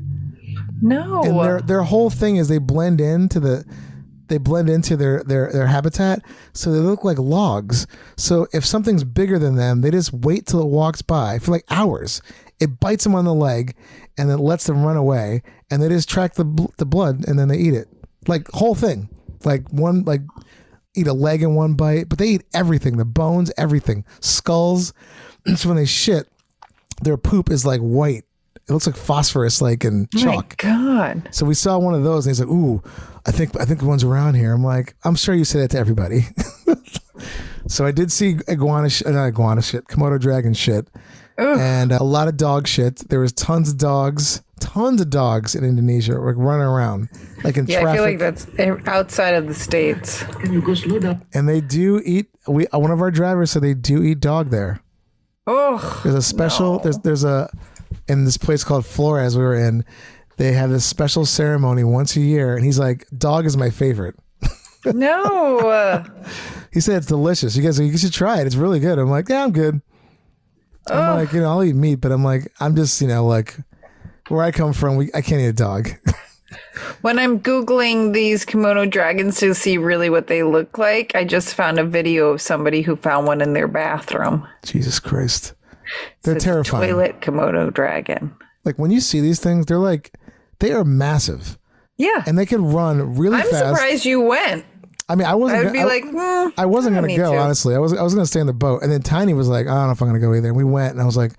No. And their whole thing is they blend into their habitat, so they look like logs. So if something's bigger than them, they just wait till it walks by for like hours. It bites them on the leg, and then lets them run away, and they just track the blood, and then they eat it. Like whole thing, eat a leg in one bite, but they eat everything, the bones, everything, skulls. So when they shit, their poop is like white. It looks like phosphorus, like in chalk. Oh my God. So we saw one of those and he's like, ooh, I think the one's around here. I'm like, I'm sure you say that to everybody. So I did see Komodo dragon shit. Ugh. And a lot of dog shit. There was tons of dogs in Indonesia, like running around, like in traffic. I feel like that's outside of the States. Can you go slow down? And they do eat. One of our drivers said they do eat dog there. Oh, there's a special. No. There's a in this place called Flores we were in. They have this special ceremony once a year, and he's like, "Dog is my favorite." No. He said it's delicious. You should try it. It's really good. I'm like, yeah, I'm good. I'm like, I'll eat meat, but I'm like, I'm just, like where I come from, I can't eat a dog. When I'm Googling these Komodo dragons to see really what they look like, I just found a video of somebody who found one in their bathroom. Jesus Christ. They're terrifying. Toilet Komodo dragon. Like when you see these things, they are massive. Yeah. And they can run really fast. I'm surprised you went. I mean, I wasn't going to go, honestly. I was going to stay in the boat. And then Tiny was like, I don't know if I'm going to go either. And we went, and I was like,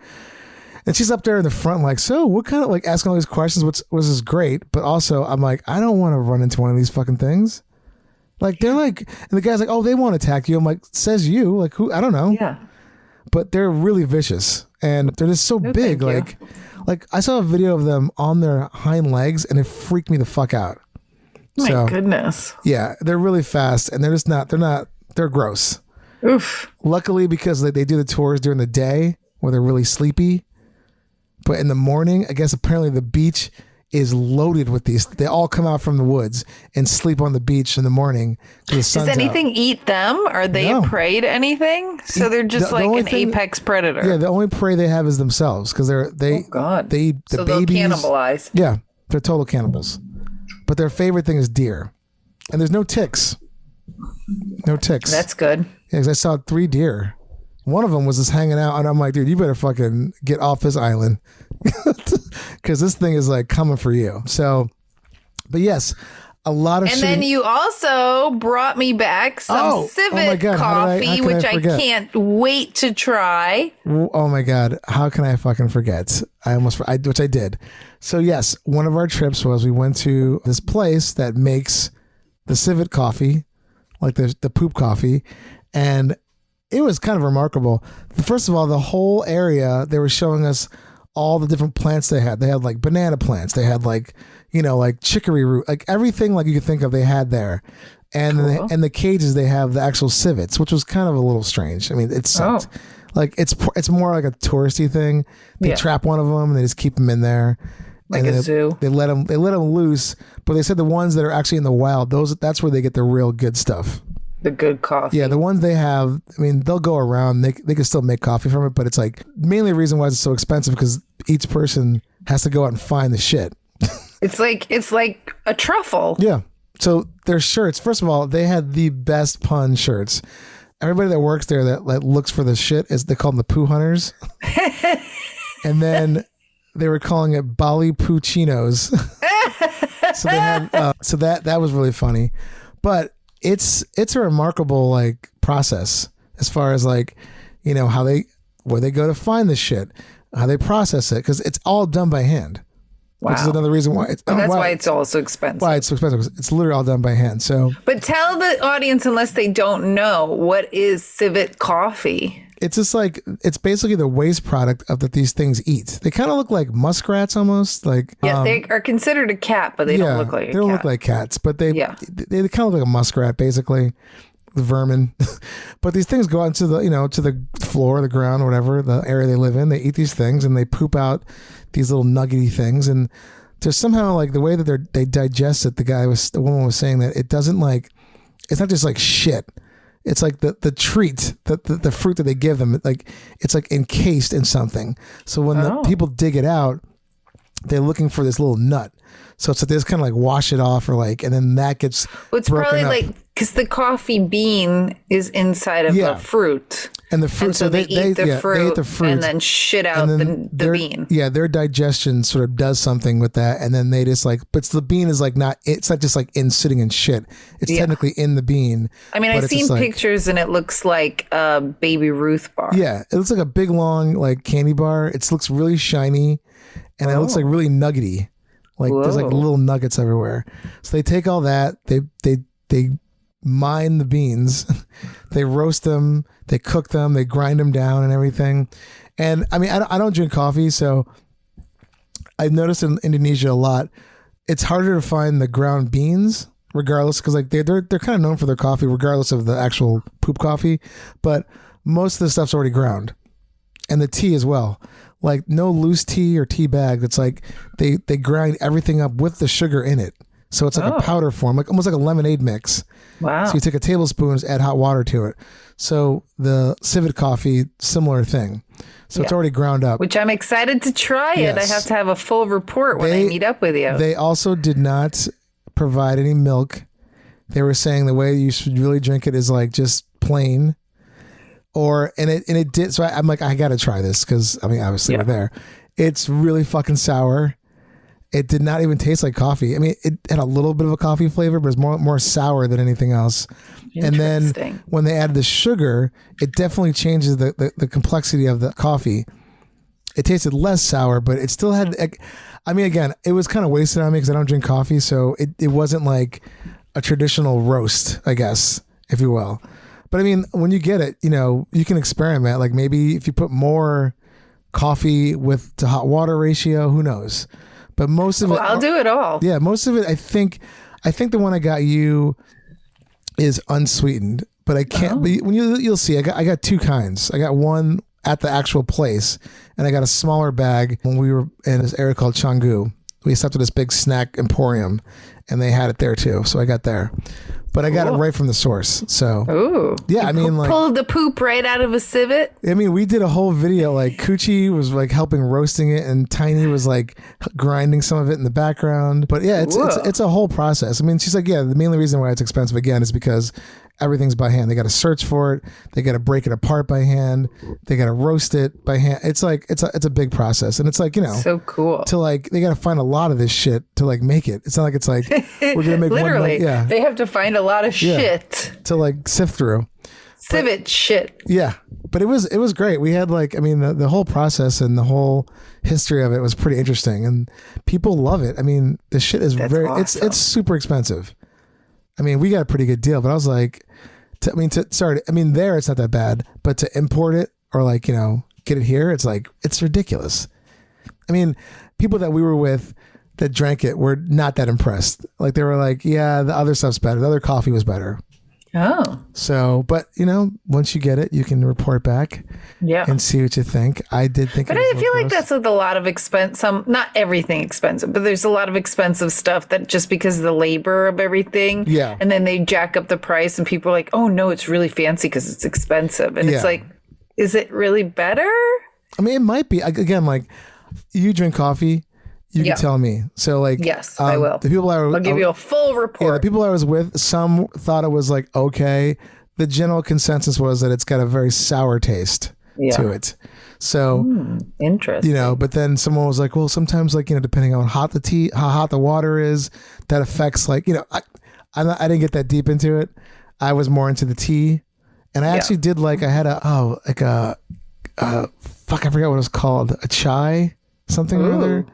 and she's up there in the front, like, so what kind of, like, asking all these questions, which is great. But also, I'm like, I don't want to run into one of these fucking things. Like, they're like, and the guy's like, oh, they won't attack you. I'm like, says you. Like, who? I don't know. Yeah. But they're really vicious. And they're just so big. Like, I saw a video of them on their hind legs, and it freaked me the fuck out. My goodness. Yeah, they're really fast, and they're gross. Oof. Luckily, because they do the tours during the day where they're really sleepy. But in the morning, I guess apparently the beach is loaded with these. They all come out from the woods and sleep on the beach in the morning. Does anything eat them? Are they prey to anything? So they're just an apex predator. Yeah, the only prey they have is themselves because they eat the so babies. They'll cannibalize. Yeah, they're total cannibals. But their favorite thing is deer. And there's no ticks. No ticks. That's good. Yeah, because I saw 3 deer. One of them was just hanging out, and I'm like, dude, you better fucking get off this island. Because this thing is like coming for you. So, but yes, a lot of And shitty. then you also brought me back some my Civet God, coffee, how could which I I forget? can't wait to try. Oh my God, how can I fucking forget? Which I did. So yes, one of our trips was we went to this place that makes the Civet coffee, like the poop coffee, and it was kind of remarkable. First of all, the whole area, they were showing us all the different plants they had. They had like banana plants. They had like, like chicory root, like everything like you could think of they had there. And Cool. and the cages, they have the actual civets, which was kind of a little strange. I mean, it sucked. Like it's more like a touristy thing. They trap one of them and they just keep them in there. Like and a zoo. They let them loose, but they said the ones that are actually in the wild, that's where they get the real good stuff. The good coffee. Yeah, the ones they have, I mean, they'll go around. They can still make coffee from it, but it's like mainly the reason why it's so expensive because each person has to go out and find the shit. It's like a truffle. Yeah. So their shirts, first of all, they had the best pun shirts. Everybody that works there that looks for the shit they call them the poo hunters. And then they were calling it Bali Poochinos. So they had so that was really funny. But it's a remarkable like process as far as like, where they go to find the shit, how they process it, because it's all done by hand. Wow. Which is another reason why it's why it's all so expensive. Why it's so expensive. 'Cause it's literally all done by hand. So But tell the audience, unless they don't know, what is civet coffee? it's just like it's basically the waste product of that these things eat. They kind of look like muskrats almost. Like Yeah, they are considered a cat, but they don't look like a cat. They don't look like cats, but they kind of look like a muskrat basically. The vermin. But these things go out into the to the floor, the ground, whatever the area they live in. They eat these things and they poop out these little nuggety things, and there's somehow like the way that they digest it. The woman was saying that it doesn't like, it's not just like shit. It's like the treat, the fruit that they give them. It's like encased in something. So when the people dig it out, they're looking for this little nut. So it's like they just kind of like wash it off, or and then that gets. Well, it's probably up. Because the coffee bean is inside of the fruit. And the fruit, and so they eat the fruit and then shit out the bean. Yeah, their digestion sort of does something with that, and then they just but the bean is it's not just like sitting in shit. It's technically in the bean. I mean, I've seen pictures and it looks like a Baby Ruth bar. Yeah, it looks like a big long candy bar. It looks really shiny, and it looks like really nuggety. There's little nuggets everywhere. So they take all that, they mine the beans, they roast them, they cook them, they grind them down and everything. And I mean, I don't drink coffee, so I've noticed in Indonesia a lot, it's harder to find the ground beans, regardless, because they're kind of known for their coffee, regardless of the actual poop coffee. But most of the stuff's already ground, and the tea as well. No loose tea or tea bag. It's they grind everything up with the sugar in it. So it's like a powder form, almost like a lemonade mix. Wow. So you take a tablespoon, add hot water to it. So the civet coffee, similar thing. So it's already ground up. Which I'm excited to try it. I have to have a full report when I meet up with you. They also did not provide any milk. They were saying the way you should really drink it is just plain. And it did. So I'm like, I got to try this because, I mean, obviously we're there. It's really fucking sour. It did not even taste like coffee. I mean, it had a little bit of a coffee flavor, but it's more sour than anything else. And then when they added the sugar, it definitely changes the complexity of the coffee. It tasted less sour, but it still had, I mean, again, it was kind of wasted on me because I don't drink coffee. So it wasn't like a traditional roast, I guess, if you will. But I mean, when you get it, you can experiment. Maybe if you put more coffee to hot water ratio, who knows? But most of it, I'll do it all. Yeah, most of it, I think the one I got you is unsweetened, but I can't. But when you'll see, I got two kinds. I got one at the actual place, and I got a smaller bag when we were in this area called Canggu. We stopped at this big snack emporium, and they had it there too. So I got there. But I got it right from the source. So, yeah, I mean, pulled the poop right out of a civet. I mean, we did a whole video. Coochie was helping roasting it, and Tiny was grinding some of it in the background. But yeah, it's a whole process. I mean, she's the mainly reason why it's expensive again is because everything's by hand. They got to search for it. They got to break it apart by hand. They got to roast it by hand. It's like it's a big process, and it's like so cool to like they got to find a lot of this shit to like make it. It's not like it's like we're gonna make literally. one. They have to find a lot of shit to like sift through. Civet shit. Yeah, but it was great. We had like the whole process and the whole history of it was pretty interesting, and people love it. I mean, the shit is awesome. it's super expensive. I mean, we got a pretty good deal, but I was like, there it's not that bad, but to import it or like get it here, it's like it's ridiculous. I mean, people that we were with that drank it were not that impressed. Like they were like, yeah, the other stuff's better. The other coffee was better. Oh. So, but once you get it, you can report back and see what you think. I did think, but I feel like that's with a lot of expense. Not everything expensive, but there's a lot of expensive stuff that just because of the labor of everything. Yeah. And then they jack up the price and people are like, oh no, it's really fancy because it's expensive. And it's like, is it really better? I mean, it might be. Again, like you drink coffee. You can tell me. So like, yes, I will. The people I'll give you a full report. Yeah, the people I was with, some thought it was like, okay. The general consensus was that it's got a very sour taste to it. So interesting. But then someone was like, well, sometimes like, depending on how hot the water is, that affects like, I didn't get that deep into it. I was more into the tea. And I actually did like, I had fuck, I forgot what it was called. A chai, something or other.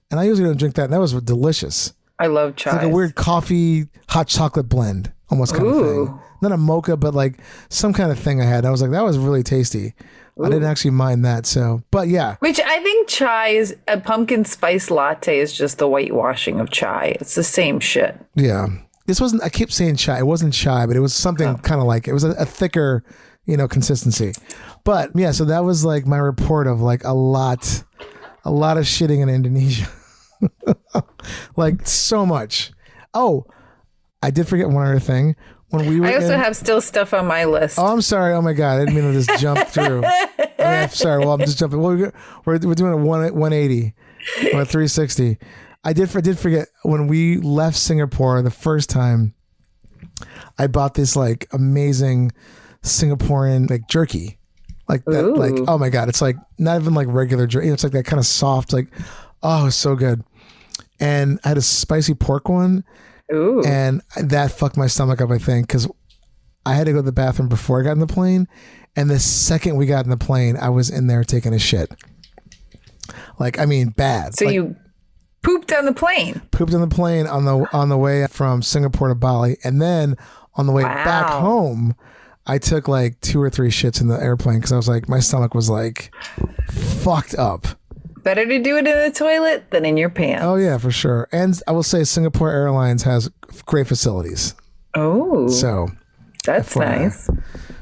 And I usually don't drink that. And that was delicious. I love chai. It's like a weird coffee, hot chocolate blend, almost kind of thing. Not a mocha, but like some kind of thing I had. I was like, that was really tasty. I didn't actually mind that. So, but yeah. Which I think chai is a pumpkin spice latte is just the whitewashing of chai. It's the same shit. Yeah. This wasn't, I keep saying chai. It wasn't chai, but it was something kind of like it. It was a thicker, consistency. But yeah, so that was like my report of like a lot of shitting in Indonesia. Like so much. Oh, I did forget one other thing. When we were I also have still stuff on my list. Oh, I'm sorry. Oh my God. I didn't mean to just jump through. I'm sorry. Well, I'm just jumping. Well, we're doing a 180 or a 360. I did forget when we left Singapore the first time, I bought this like amazing Singaporean like jerky. Like that, like, oh my God, it's like not even like regular jerky. It's like that kind of soft, like, oh, it's so good. And I had a spicy pork one. Ooh. And that fucked my stomach up, I think, because I had to go to the bathroom before I got in the plane. And the second we got in the plane, I was in there taking a shit. Like, I mean, bad. So like, you pooped on the plane? Pooped on the plane on the way from Singapore to Bali. And then on the way back home, I took like 2 or 3 shits in the airplane because I was like, my stomach was like fucked up. Better to do it in the toilet than in your pants. Oh, yeah, for sure. And I will say Singapore Airlines has great facilities. Oh. So that's nice.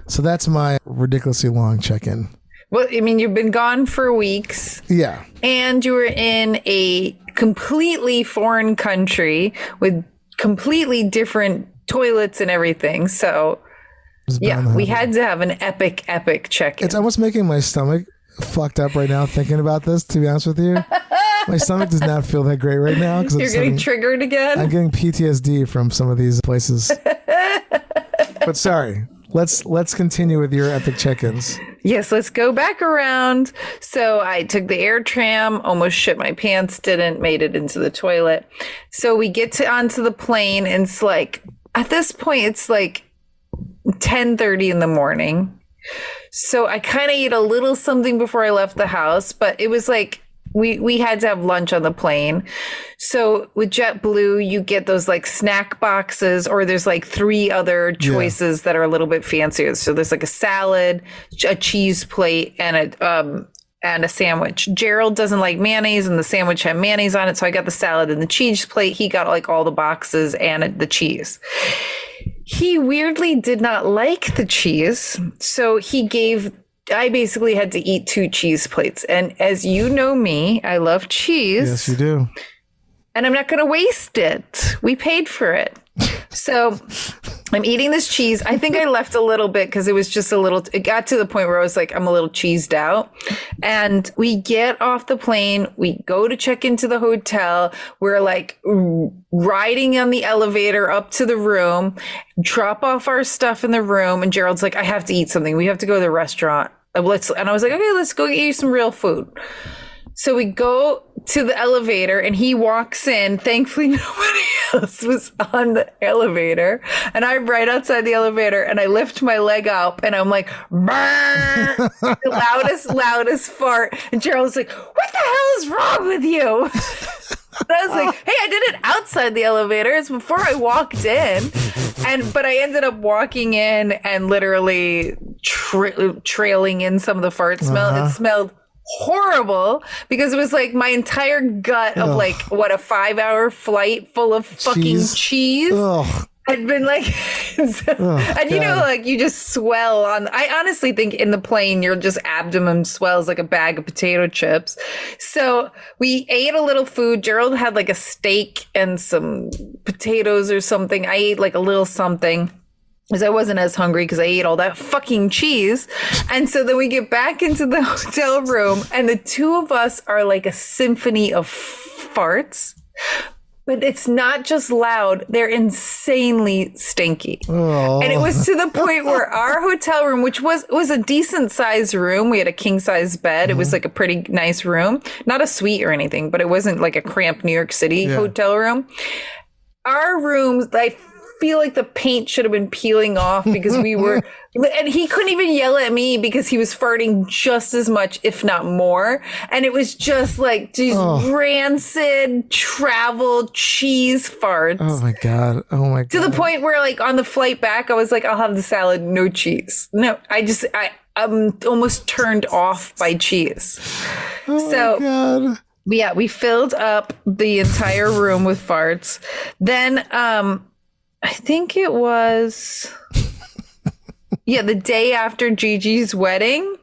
So that's my ridiculously long check-in. Well, I mean, you've been gone for weeks. Yeah. And you were in a completely foreign country with completely different toilets and everything. So, yeah, we had to have an epic check-in. It's almost making my stomach fucked up right now thinking about this, to be honest with you. My stomach does not feel that great right now. You're getting triggered again? I'm getting PTSD from some of these places. But sorry, let's continue with your epic check-ins. Yes, let's go back around. So I took the air tram, almost shit my pants, made it into the toilet. So we get onto the plane, and it's like, at this point, it's like 10:30 in the morning. So I kind of ate a little something before I left the house, but it was like we had to have lunch on the plane. So with JetBlue, you get those like snack boxes, or there's like 3 other choices that are a little bit fancier. So there's like a salad, a cheese plate, and a sandwich. Gerald doesn't like mayonnaise, and the sandwich had mayonnaise on it. So I got the salad and the cheese plate. He got like all the boxes and the cheese. He weirdly did not like the cheese, so I basically had to eat 2 cheese plates. And as you know me, I love cheese. Yes, you do. And I'm not going to waste it. We paid for it. So I'm eating this cheese. I think I left a little bit because it was just it got to the point where I was like, I'm a little cheesed out. And we get off the plane. We go to check into the hotel. We're like riding on the elevator up to the room, drop off our stuff in the room. And Gerald's like, I have to eat something. We have to go to the restaurant. And I was like, okay, let's go get you some real food. So we go to the elevator and he walks in. Thankfully, nobody else was on the elevator. And I'm right outside the elevator and I lift my leg up and I'm like, the loudest fart. And Gerald's like, what the hell is wrong with you? And I was like, hey, I did it outside the elevator. It's before I walked in. But I ended up walking in and literally trailing in some of the fart smell. It smelled horrible because it was like my entire gut of like a 5-hour flight full of fucking cheese. I'd been like, and you know, like you just swell on. I honestly think in the plane, your just abdomen swells like a bag of potato chips. So we ate a little food. Gerald had like a steak and some potatoes or something. I ate like a little something because I wasn't as hungry because I ate all that fucking cheese. And so then we get back into the hotel room and the two of us are like a symphony of farts. But it's not just loud, they're insanely stinky. And it was to the point where our hotel room, which was a decent sized room, we had a king size bed. It was like a pretty nice room, not a suite or anything, but it wasn't like a cramped New York City hotel room. Our rooms, I feel like the paint should have been peeling off because we were, and he couldn't even yell at me because he was farting just as much, if not more. And it was just like these rancid travel cheese farts. Oh my God. To the point where like on the flight back, I was like, I'll have the salad, no cheese. No, I'm almost turned off by cheese. My God. Yeah, we filled up the entire room with farts. Then, I think it was, the day after Gigi's wedding,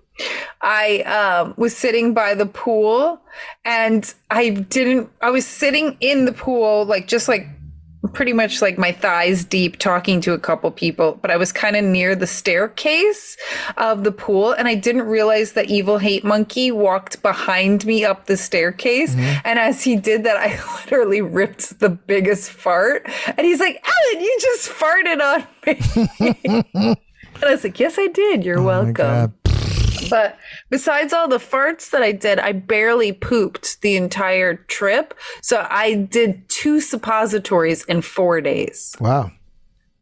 I was sitting by the pool and I was sitting in the pool, like just like pretty much like my thighs deep talking to a couple people, but I was kind of near the staircase of the pool and I didn't realize that Evil Hate Monkey walked behind me up the staircase. And as he did that, I literally ripped the biggest fart and he's like, Ellen, you just farted on me. And I was like, yes, I did. You're welcome. But besides all the farts that I did, I barely pooped the entire trip. So I did 2 suppositories in 4 days. Wow.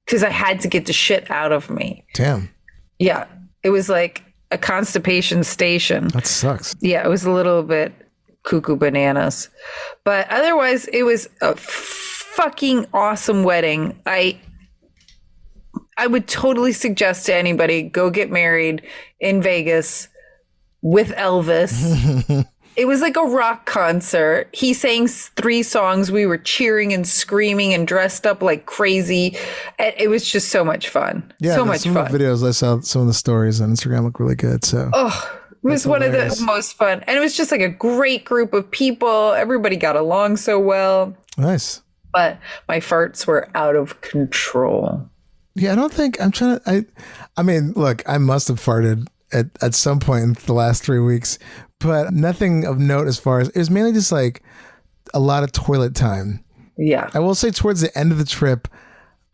Because I had to get the shit out of me. Damn. Yeah. It was like a constipation station. That sucks. Yeah. It was a little bit cuckoo bananas. But otherwise, it was a fucking awesome wedding. I would totally suggest to anybody, go get married in Vegas with Elvis. It was like a rock concert. He sang 3 songs. We were cheering and screaming and dressed up like crazy. It was just so much fun. Yeah, so much some fun. Of the videos I saw, some of the stories on Instagram look really good. So it was one of the most fun. And it was just like a great group of people. Everybody got along so well. Nice. But my farts were out of control. Yeah, I don't think I mean, look, I must have farted at some point in the last 3 weeks, but nothing of note as far as, it was mainly just like a lot of toilet time. Yeah. I will say towards the end of the trip,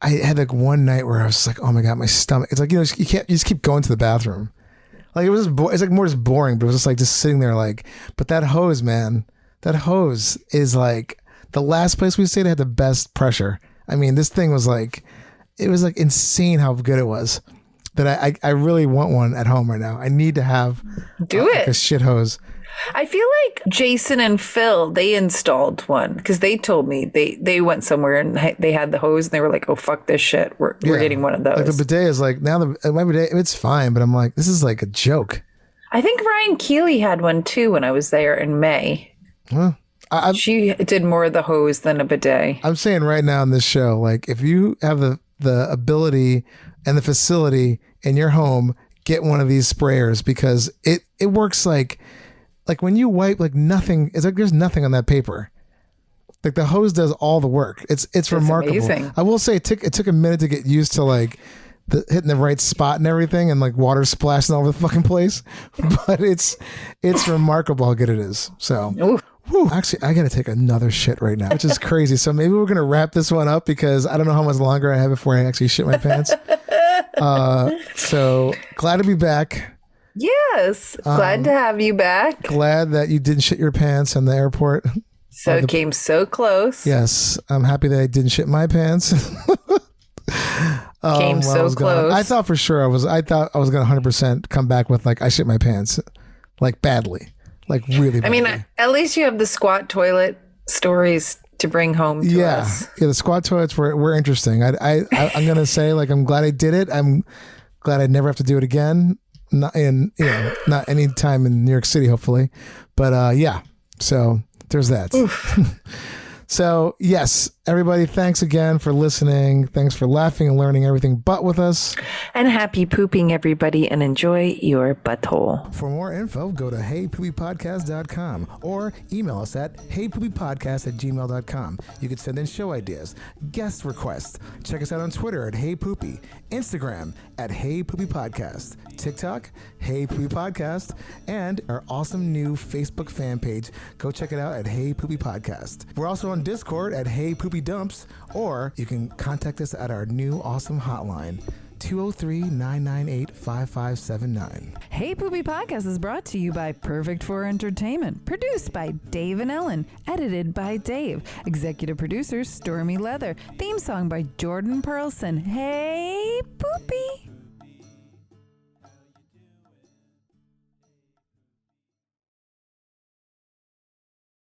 I had like one night where I was like, oh my God, my stomach. It's like, you just keep going to the bathroom. Like it was just, it's like more just boring, but it was just like just sitting there like, but that hose, man, that hose is like the last place we stayed had the best pressure. I mean, this thing was like, it was like insane how good it was that I really want one at home right now. I need to have like a shit hose. I feel like Jason and Phil, they installed one because they told me they went somewhere and they had the hose and they were like, oh, fuck this shit. We're getting one of those. Like the bidet is like, now my bidet, it's fine, but I'm like, this is like a joke. I think Ryan Keeley had one too when I was there in May. Well, she did more of the hose than a bidet. I'm saying right now in this show, like if you have the ability and the facility in your home, get one of these sprayers because it works like when you wipe, like nothing, it's like there's nothing on that paper. Like the hose does all the work. It's remarkable. amazing. I will say it took a minute to get used to like hitting the right spot and everything, and like water splashing all over the fucking place. But it's remarkable how good it is. So. Ooh. Whew, actually, I gotta take another shit right now, which is crazy. So maybe we're gonna wrap this one up because I don't know how much longer I have before I actually shit my pants. So glad to be back. Yes. Glad to have you back. Glad that you didn't shit your pants in the airport. So it came so close. Yes, I'm happy that I didn't shit my pants. Came so close. I thought for sure I thought I was gonna 100% come back with like I shit my pants, like badly, like really badly. I mean, at least you have the squat toilet stories to bring home to us. Yeah, the squat toilets were interesting. I'm gonna say like I'm glad I did it. I'm glad I never have to do it again. Not not any time in New York City, hopefully. But yeah, so there's that. So yes, everybody, thanks again for listening. Thanks for laughing and learning everything but with us. And happy pooping, everybody, and enjoy your butthole. For more info, go to heypoopypodcast.com or email us at heypoopypodcast@gmail.com. You can send in show ideas, guest requests. Check us out on Twitter at heypoopy, Instagram at heypoopypodcast, TikTok, heypoopypodcast, and our awesome new Facebook fan page. Go check it out at heypoopypodcast. We're also on Discord at Hey Poopy Dumps, or you can contact us at our new awesome hotline, 203-998-5579. Hey Poopy Podcast is brought to you by Perfect for Entertainment. Produced by Dave and Ellen. Edited by Dave. Executive producers Stormy Leather. Theme song by Jordan Perlson. Hey Poopy!